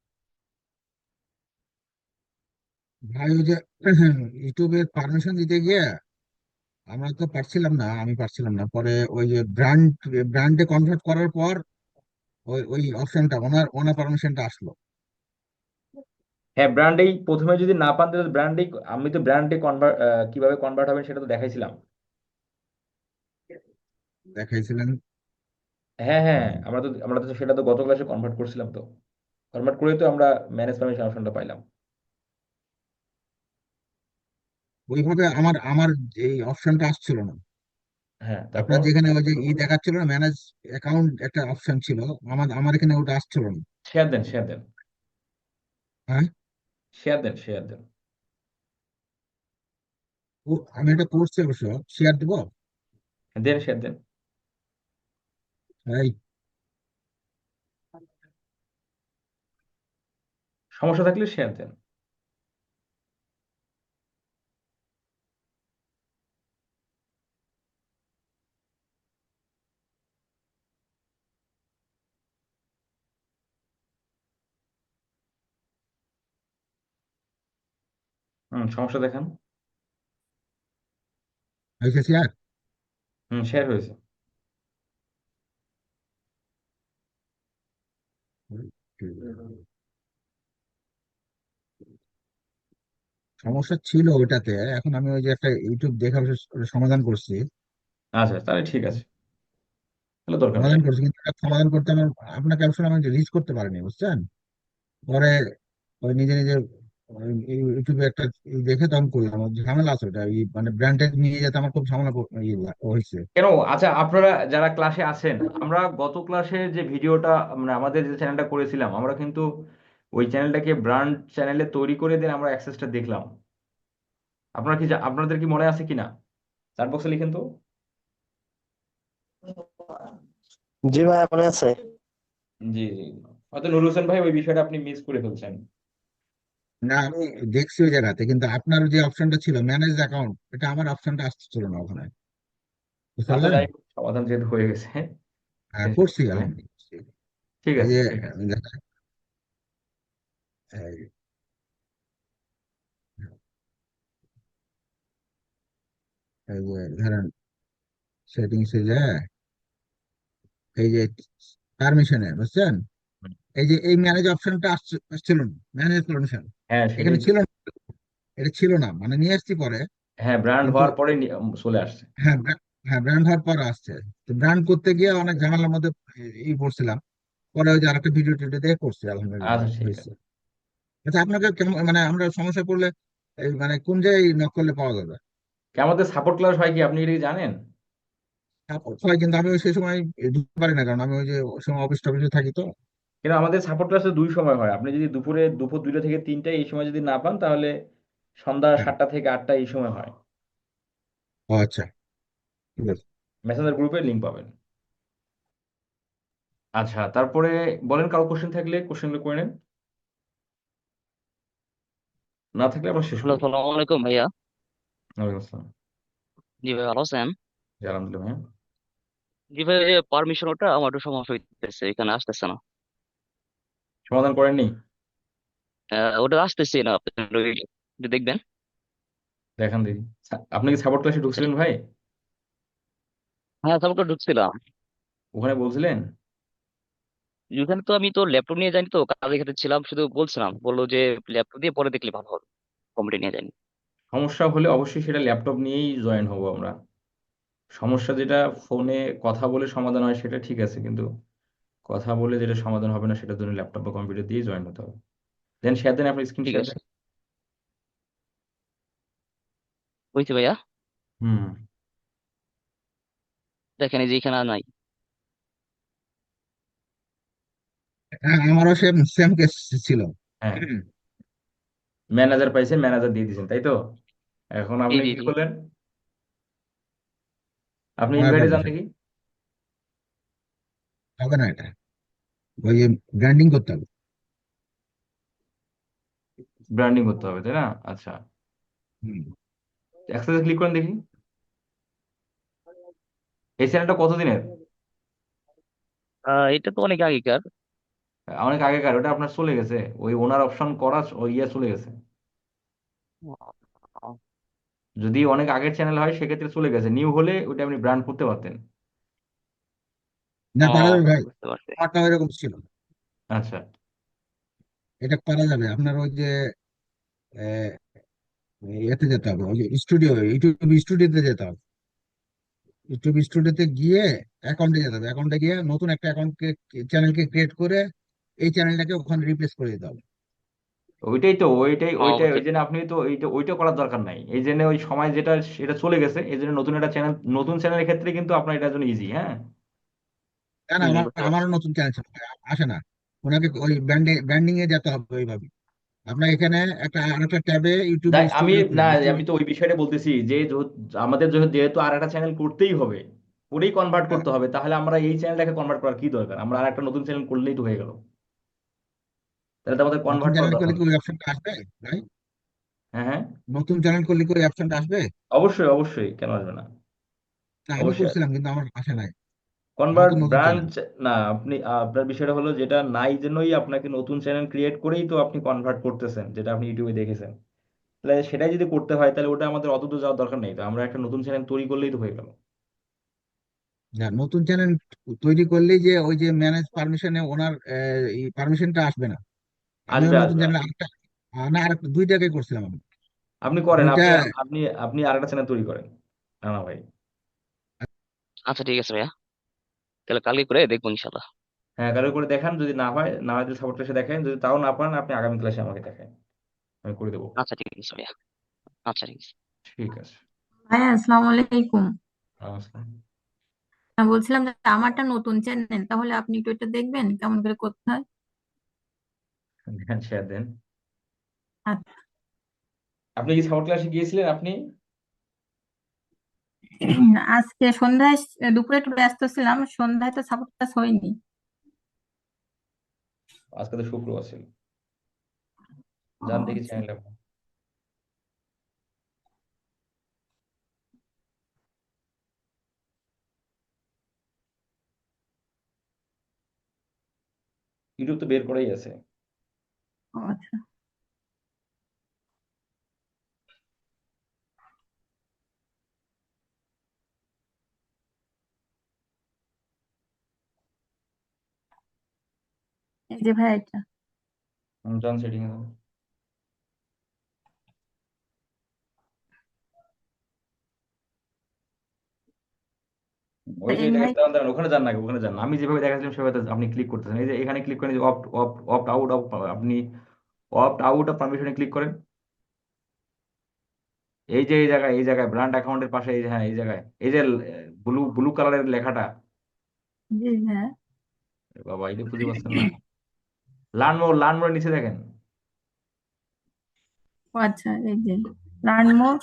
ভাই ওই যে ইউটিউবের পারমিশন দিতে গিয়ে আমি পারছিলাম না, পরে ওই যে ব্র্যান্ডে কনভার্ট করার পর ওই ওই অপশনটা ওনার পারমিশনটা আসলো। হ্যাঁ, ব্র্যান্ডেই প্রথমে যদি না পান তাহলে ব্র্যান্ডেই, আমি তো ব্র্যান্ডে কিভাবে কনভার্ট হবেন সেটা তো দেখাইছিলাম। দেখাইছিলেন। হ্যাঁ হ্যাঁ, ও, আমরা তো সেটা তো গত ক্লাসে কনভার্ট করছিলাম, তো কনভার্ট করে তো আমরা ম্যানেজ পারমিশন অপশনটা পাইলাম। ওইভাবে আমার আমার এই অপশনটা আসছিল না। হ্যাঁ, আপনার তারপর যেখানে ওই যে দেখাচ্ছিল না, ম্যানেজ অ্যাকাউন্ট একটা অপশন ছিল, আমার আমার এখানে ওটা আসছিল না। শেয়ার দেন, শেয়ার দেন, হ্যাঁ, শেয়ার দেন, শেয়ার দেন। আমি এটা করছি অবশ্য, শেয়ার দিব। দেন, শেয়ার দেন। এই সমস্যা থাকলে শেয়ার দেন। সমস্যা দেখান। হয়েছে শেয়ার। শেয়ার হয়েছে। সমস্যা ছিল ওটাতে, এখন আমি ওই যে একটা ইউটিউব দেখে অবশ্য ওটা সমাধান করছি। আচ্ছা, তাহলে ঠিক আছে, তাহলে দরকার নেই সমাধান আর। করছি, কিন্তু এটা সমাধান করতে আমার, আপনাকে অবশ্য আমি রিচ করতে পারিনি, বুঝছেন। পরে ওই নিজে নিজে ওই ইউটিউবে একটা দেখে তখন করলাম। ওই ঝামেলা আছে ওটা, মানে ব্র্যান্ডেড নিয়ে যেতে আমার খুব ঝামেলা হয়েছে। কেন? আচ্ছা, আপনারা যারা ক্লাসে আছেন, আমরা গত ক্লাসে যে ভিডিওটা, মানে আমাদের যে চ্যানেলটা করেছিলাম, আমরা কিন্তু ওই চ্যানেলটাকে ব্র্যান্ড চ্যানেলে তৈরি করে দেন, আমরা অ্যাক্সেসটা দেখলাম। আপনাদের কি মনে আছে কিনা? চাট বক্সে লিখেন তো। জি ভাই, মনে আছে। জি, জি। হয়তো নুর হোসেন ভাই ওই বিষয়টা আপনি মিস করে ফেলছেন। না, আমি দেখছি ওই জায়গাতে, কিন্তু আপনার যে অপশনটা ছিল ম্যানেজ অ্যাকাউন্ট, এটা আমার অপশনটা আসছিল না ওখানে, বুঝতে আচ্ছা, পারলেন। যাই হোক, সমাধান যেহেতু হয়ে গেছে, হ্যাঁ, টেনশন করছি করতে নেই। আলহামদুলিল্লাহ। ঠিক এই আছে, যে ঠিক আছে। এই এই যে ধরেন সেটিংসে যায়, এই যে পারমিশনে, বুঝছেন, হুম। এই যে এই ম্যানেজ অপশনটা আসছিল না, ম্যানেজ পারমিশন হ্যাঁ, এখানে সেটাই তো। ছিল না। এটা ছিল না, মানে নিয়ে আসছি পরে। হ্যাঁ, ব্র্যান্ড কিন্তু হওয়ার পরে চলে আসছে। হ্যাঁ, হ্যাঁ, ব্র্যান্ড হওয়ার পর আসছে। তো ব্র্যান্ড করতে গিয়ে অনেক ঝামেলার মধ্যে পড়ছিলাম। পরে ওই যে আরেকটা ভিডিও টিডিও দেখে করছি, আলহামদুলিল্লাহ আচ্ছা, ঠিক হয়েছে। আছে। আচ্ছা, আপনাকে কেমন, মানে আমরা সমস্যা পড়লে এই মানে কোন জায়গায় নক করলে পাওয়া যাবে? কি আমাদের সাপোর্ট ক্লাস হয় কি, আপনি এটা কি জানেন? হয়, কিন্তু আমি ওই সেই সময় ঢুকতে পারি না, কারণ আমি ওই যে ওই সময় অফিস টফিসে থাকি তো। কিন্তু আমাদের সাপোর্ট ক্লাসে দুই সময় হয়। আপনি যদি দুপুর 2টা থেকে 3টা এই সময় যদি না পান, তাহলে সন্ধ্যা হ্যাঁ। 7টা থেকে 8টা এই সময় হয়। ও আচ্ছা, ঠিক আছে। মেসেঞ্জার গ্রুপে লিঙ্ক পাবেন। আচ্ছা, তারপরে বলেন, কারো কোশ্চেন থাকলে কোশ্চেনগুলো করে নেন, না থাকলে আমরা শেষ হ্যালো, করবো। সালাম আলাইকুম ভাইয়া। ওয়ালাইকুম আসসালাম। জি ভাই, ভালো আছেন? জি, আলহামদুলিল্লাহ ভাইয়া। জি ভাই, ওই যে পারমিশন ওটা আমার একটু সমস্যা হইতেছে, এখানে আসতেছে না। সমাধান করেননি? ওটা আসতেছে না, আপনি একটু দেখবেন। দেখান দেখি। আপনি কি সাপোর্ট ক্লাসে ঢুকছিলেন ভাই? হ্যাঁ, সাপোর্টে ঢুকছিলাম। ওখানে বলছিলেন? ওখানে তো আমি তো ল্যাপটপ নিয়ে যাইনি, তো কাজের ক্ষেত্রে ছিলাম, শুধু বলছিলাম, বললো যে ল্যাপটপ দিয়ে পরে দেখলে ভালো হবে, কম্পিউটার নিয়ে যাইনি। সমস্যা হলে অবশ্যই সেটা ল্যাপটপ নিয়েই জয়েন হব আমরা। সমস্যা যেটা ফোনে কথা বলে সমাধান হয় সেটা ঠিক আছে, কিন্তু কথা বলে যেটা সমাধান হবে না, সেটার জন্য ল্যাপটপ বা কম্পিউটার দিয়ে জয়েন হতে হবে। দেন শেয়ার দেন, আপনি স্ক্রিন ঠিক শেয়ার আছে, দেন। বুঝছি ভাইয়া। হুম। দেখেন এই যে এখানে আর নাই। হ্যাঁ, আমারও সেম সেম কেস ছিল। হ্যাঁ, ম্যানেজার পাইছেন, ম্যানেজার দিয়ে দিয়েছেন, তাই তো? এখন জি আপনি জি কি জি। করলেন? আপনি আমার ইনভাইটে যান পারমিশন দেখি। হবে না এটা, ওই ব্র্যান্ডিং করতে হবে। ব্র্যান্ডিং করতে হবে, তাই না? আচ্ছা, হুম। অ্যাক্সেসে ক্লিক করেন দেখি। এই চ্যানেলটা কতদিনের? এটা তো অনেক আগেকার। অনেক আগেকার, ওটা আপনার চলে গেছে। ওই ওনার অপশন করা ওই চলে গেছে। আহ, যদি অনেক আগের চ্যানেল হয় সেক্ষেত্রে চলে গেছে, নিউ হলে ওটা আপনি ব্র্যান্ড করতে পারতেন। না, পারা যাবে ভাই, বুঝতে পারছি। আমারটা এরকম ছিল। আচ্ছা, এটা পারা যাবে, আপনার ওই যে আহ, এতে যেতে হবে, ওই যে স্টুডিও, ইউটিউব স্টুডিওতে যেতে হবে। ইউটিউব স্টুডিওতে গিয়ে অ্যাকাউন্টে যেতে হবে, অ্যাকাউন্টে গিয়ে নতুন একটা অ্যাকাউন্টকে, চ্যানেলকে ক্রিয়েট করে এই চ্যানেলটাকে ওখানে রিপ্লেস করে দিতে হবে। ওইটাই তো, ওইটাই ওইটাই বুঝতে ওই জন্য আপনি তো ওইটা করার দরকার নাই। এই জন্য ওই সময় যেটা সেটা চলে গেছে, এই জন্য নতুন একটা চ্যানেল, নতুন চ্যানেলের ক্ষেত্রে কিন্তু আপনার এটার জন্য ইজি। হ্যাঁ, না না, আমার বুঝতে পারছি। আমারও নতুন চ্যানেল ছিল, আসে না। ওনাকে ওই ব্র্যান্ডিং এ যেতে হবে ওইভাবে। আপনার এখানে আরেকটা ট্যাবে ইউটিউব তাই আমি স্টুডিও না, খুলেন, স্টুডিও। আমি তো ওই বিষয়টা বলতেছি যে আমাদের যেহেতু আর একটা চ্যানেল করতেই হবে, করেই কনভার্ট করতে হবে, তাহলে আমরা এই চ্যানেলটাকে কনভার্ট করার কি দরকার? আমরা আর একটা নতুন চ্যানেল করলেই তো হয়ে গেল। তাহলে তো আমাদের নতুন কনভার্ট করার চ্যানেল দরকার করলে কি নেই। ওই অপশনটা আসবে ভাই? হ্যাঁ, হ্যাঁ, নতুন চ্যানেল করলে কি ওই অপশনটা আসবে? অবশ্যই অবশ্যই, কেন আসবে না? না, আমি অবশ্যই করছিলাম কিন্তু আমার আসে নাই। আমার কনভার্ট তো নতুন চ্যানেল। ব্রাঞ্চ। না, আপনার বিষয়টা হলো যেটা নাই জন্যই আপনাকে নতুন চ্যানেল ক্রিয়েট করেই তো আপনি কনভার্ট করতেছেন, যেটা আপনি ইউটিউবে দেখেছেন। তাহলে সেটাই যদি করতে হয়, তাহলে ওটা আমাদের অত দূর যাওয়ার দরকার নেই, তো আমরা একটা নতুন চ্যানেল তৈরি করলেই তো হয়ে গেল। না, নতুন চ্যানেল তৈরি করলেই যে ওই যে ম্যানেজ পারমিশনে ওনার পারমিশনটা আসবে না। আমিও আসবে, নতুন আসবে, চ্যানেল আসবে। আরেকটা, না আরেকটা দুইটাকে করছিলাম আমি। আপনি করেন, দুইটা। আপনি আপনি আপনি আরেকটা চ্যানেল তৈরি করেন। না, না ভাই। আচ্ছা ঠিক আছে ভাইয়া, তাহলে কালকে করে দেখবো ইনশাল্লাহ। হ্যাঁ, কারো করে দেখান, যদি না হয়, না হয় সাপোর্ট ক্লাসে দেখেন, যদি তাও না পারেন আপনি আগামী ক্লাসে আমাকে দেখান, আমি করে দেবো। আচ্ছা ঠিক আছে ভাইয়া। আচ্ছা ঠিক আছে। ঠিক আছে। ভাইয়া আসসালামু আলাইকুম। নমস্কার। আমি বলছিলাম যে আমারটা নতুন চ্যানেল, তাহলে আপনি একটু এটা দেখবেন কেমন করে করতে হয়। দেন, শেয়ার দেন। আচ্ছা। আপনি কি সাপোর্ট ক্লাসে গিয়েছিলেন আপনি? আজকে সন্ধ্যায়, দুপুরে একটু ব্যস্ত ছিলাম, সন্ধ্যায় তো সাপোর্ট ক্লাস হয়নি। আজকে তো শুক্রবার ছিল। ও যান দেখি আচ্ছা। চ্যানেলটা। ইউটিউব তো বের করেই আছে। ও আচ্ছা। এই যে ভাইয়া এটা। যান সেটিং এ। ওই যে দেখেন, ইনভাইট। দাঁড়ান দাঁড়ান, ওখানে যান না, ওখানে যান না। আমি যেভাবে দেখাচ্ছিলাম সেভাবে আপনি ক্লিক করতেছেন। এই যে এখানে ক্লিক করেন, opt opt opt out of, আপনি অপ্ট আউট অফ পারমিশনে ক্লিক করেন। এই যে এই জায়গায় ব্র্যান্ড অ্যাকাউন্টের পাশে, এই যে, হ্যাঁ, এই জায়গায়, এই যে ব্লু ব্লু কালারের লেখাটা। জি হ্যাঁ। এ বাবা, এটা খুঁজে পাচ্ছেন না? লার্ন মোর নিচে দেখেন। ও আচ্ছা, এই যে লার্ন মোর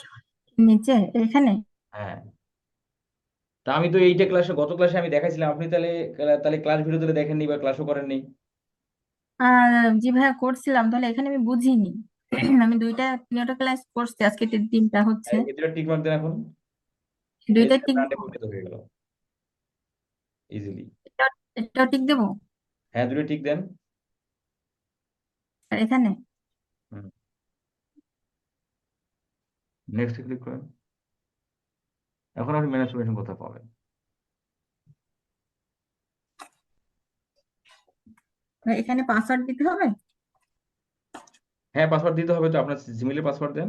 নিচে এখানে। হ্যাঁ। তা আমি তো এইটা গত ক্লাসে আমি দেখাইছিলাম, আপনি তাহলে তাহলে ক্লাস ভিডিও তাহলে দেখেননি বা ক্লাসও করেননি। জি ভাইয়া করছিলাম, তাহলে এখানে আমি বুঝিনি। আমি তিনটা ক্লাস করছি, আজকে তিনটা হচ্ছে। এই দুটো টিক মার্ক দেন এখন। এই দুইটা যে টিক ব্র্যান্ডে দেবো? পরিণত হয়ে গেল ইজিলি। এটাও টিক দেবো? হ্যাঁ, দুটো টিক দেন। আর এখানে? হুম। নেক্সট ক্লিক করেন। এখন আপনি ম্যানেজ পারমিশন কোথায় পাবেন? এখানে পাসওয়ার্ড দিতে হবে? হ্যাঁ, পাসওয়ার্ড দিতে হবে তো, আপনার জিমেলের পাসওয়ার্ড দেন।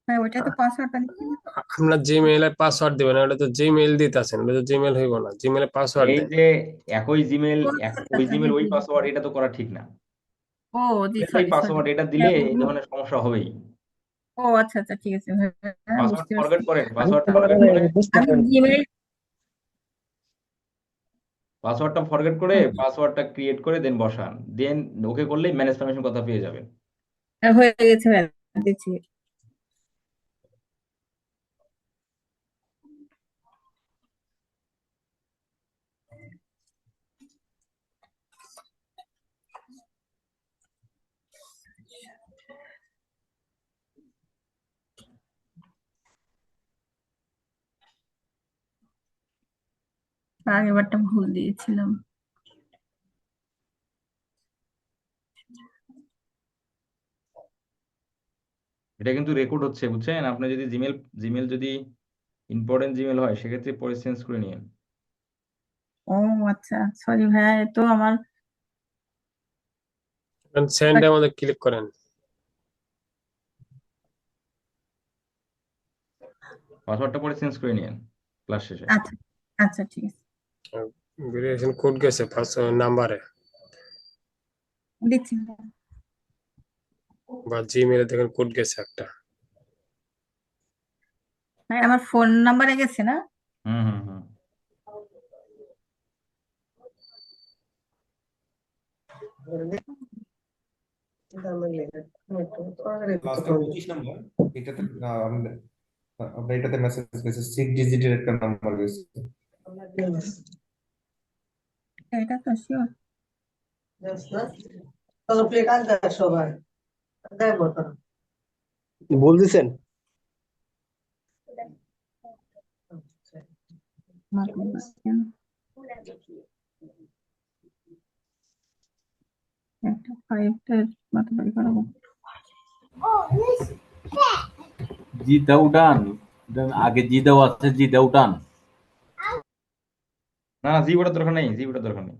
হ্যাঁ, ওইটা তো পাসওয়ার্ডটা দিতে হবে। আপনার জিমেইলে পাসওয়ার্ড দিবেন, ওটা তো জিমেইল দিতেছেন, ওটা তো জিমেইল হইব না, জিমেইলে পাসওয়ার্ড এই দেন। যে একই জিমেল, আচ্ছা ওই আচ্ছা, জি জিমেল ওই জি। পাসওয়ার্ড, এটা তো করা ঠিক না। ও জি, এই সরি সরি। পাসওয়ার্ড এটা দিলে এই ধরনের সমস্যা হবেই। ও আচ্ছা আচ্ছা, ঠিক আছে, হ্যাঁ পাসওয়ার্ড বুঝতে পারছি। ফরগেট করেন, আমি পাসওয়ার্ডটা ফরগেট করে, বুঝতে আমি পারেন। জিমেইল পাসওয়ার্ডটা ফরগেট করে পাসওয়ার্ডটা ক্রিয়েট করে দেন বসান, দেন ওকে করলেই ম্যানেজ পারমিশন কথা পেয়ে যাবেন। হয়ে গেছে, হ্যাঁ, দিচ্ছি। আগেরবারটা ভুল দিয়েছিলাম। এটা কিন্তু রেকর্ড হচ্ছে, বুঝছেন? আপনি যদি জিমেল যদি ইম্পর্টেন্ট জিমেল হয় সেক্ষেত্রে পরে চেঞ্জ করে নিন। ও আচ্ছা, সরি ভাইয়া, এ তো আমার সেন্ড এর মধ্যে ক্লিক করেন। পাসওয়ার্ডটা পরে চেঞ্জ করে নিন ক্লাস শেষে। আচ্ছা আচ্ছা ঠিক আছে, ভেরিফিকেশন কোড গেছে পাসওয়ার্ড নাম্বারে দিচ্ছি। বা জিমেলে দেখেন কোড গেছে একটা। ভাই আমার ফোন নাম্বারে গেছে না? হুম হুম হুম লাস্টে 25 নাম্বার এটাতে আমাদের আপনার এটাতে মেসেজ গেছে 6 ডিজিটের একটা নাম্বার গেছে। এটা তো শিওর। ভুল দিছেন? একটা ফাইভটার মাথাবাড়ি করাবো। জিদা উঠান, আগে জিদাও আছে, জিদা উঠান। না জি ওটার দরকার নেই, জি ওটার দরকার নেই।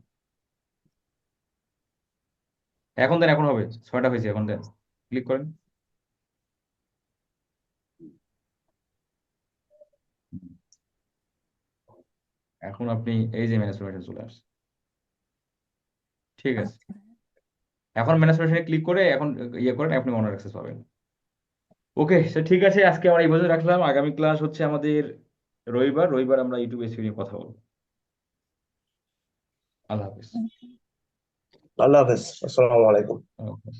এখন দেন, এখন হবে, 6টা হয়েছে, এখন দেন, ক্লিক করেন। এখন আপনি এই যে ম্যানেজ পারমিশন চলে আসছে, ঠিক আছে। এখন ম্যানেজ পারমিশনে ক্লিক করে এখন ইয়ে করেন, আপনি অনার অ্যাক্সেস পাবেন। ওকে, ঠিক আছে, আজকে আমরা এই পর্যন্ত রাখলাম। আগামী ক্লাস হচ্ছে আমাদের রবিবার আমরা ইউটিউব এসিও নিয়ে কথা বলবো। আল্লাহ হাফিজ। আল্লাহ হাফেজ, আসসালামু আলাইকুম। আল্লাহ হাফেজ।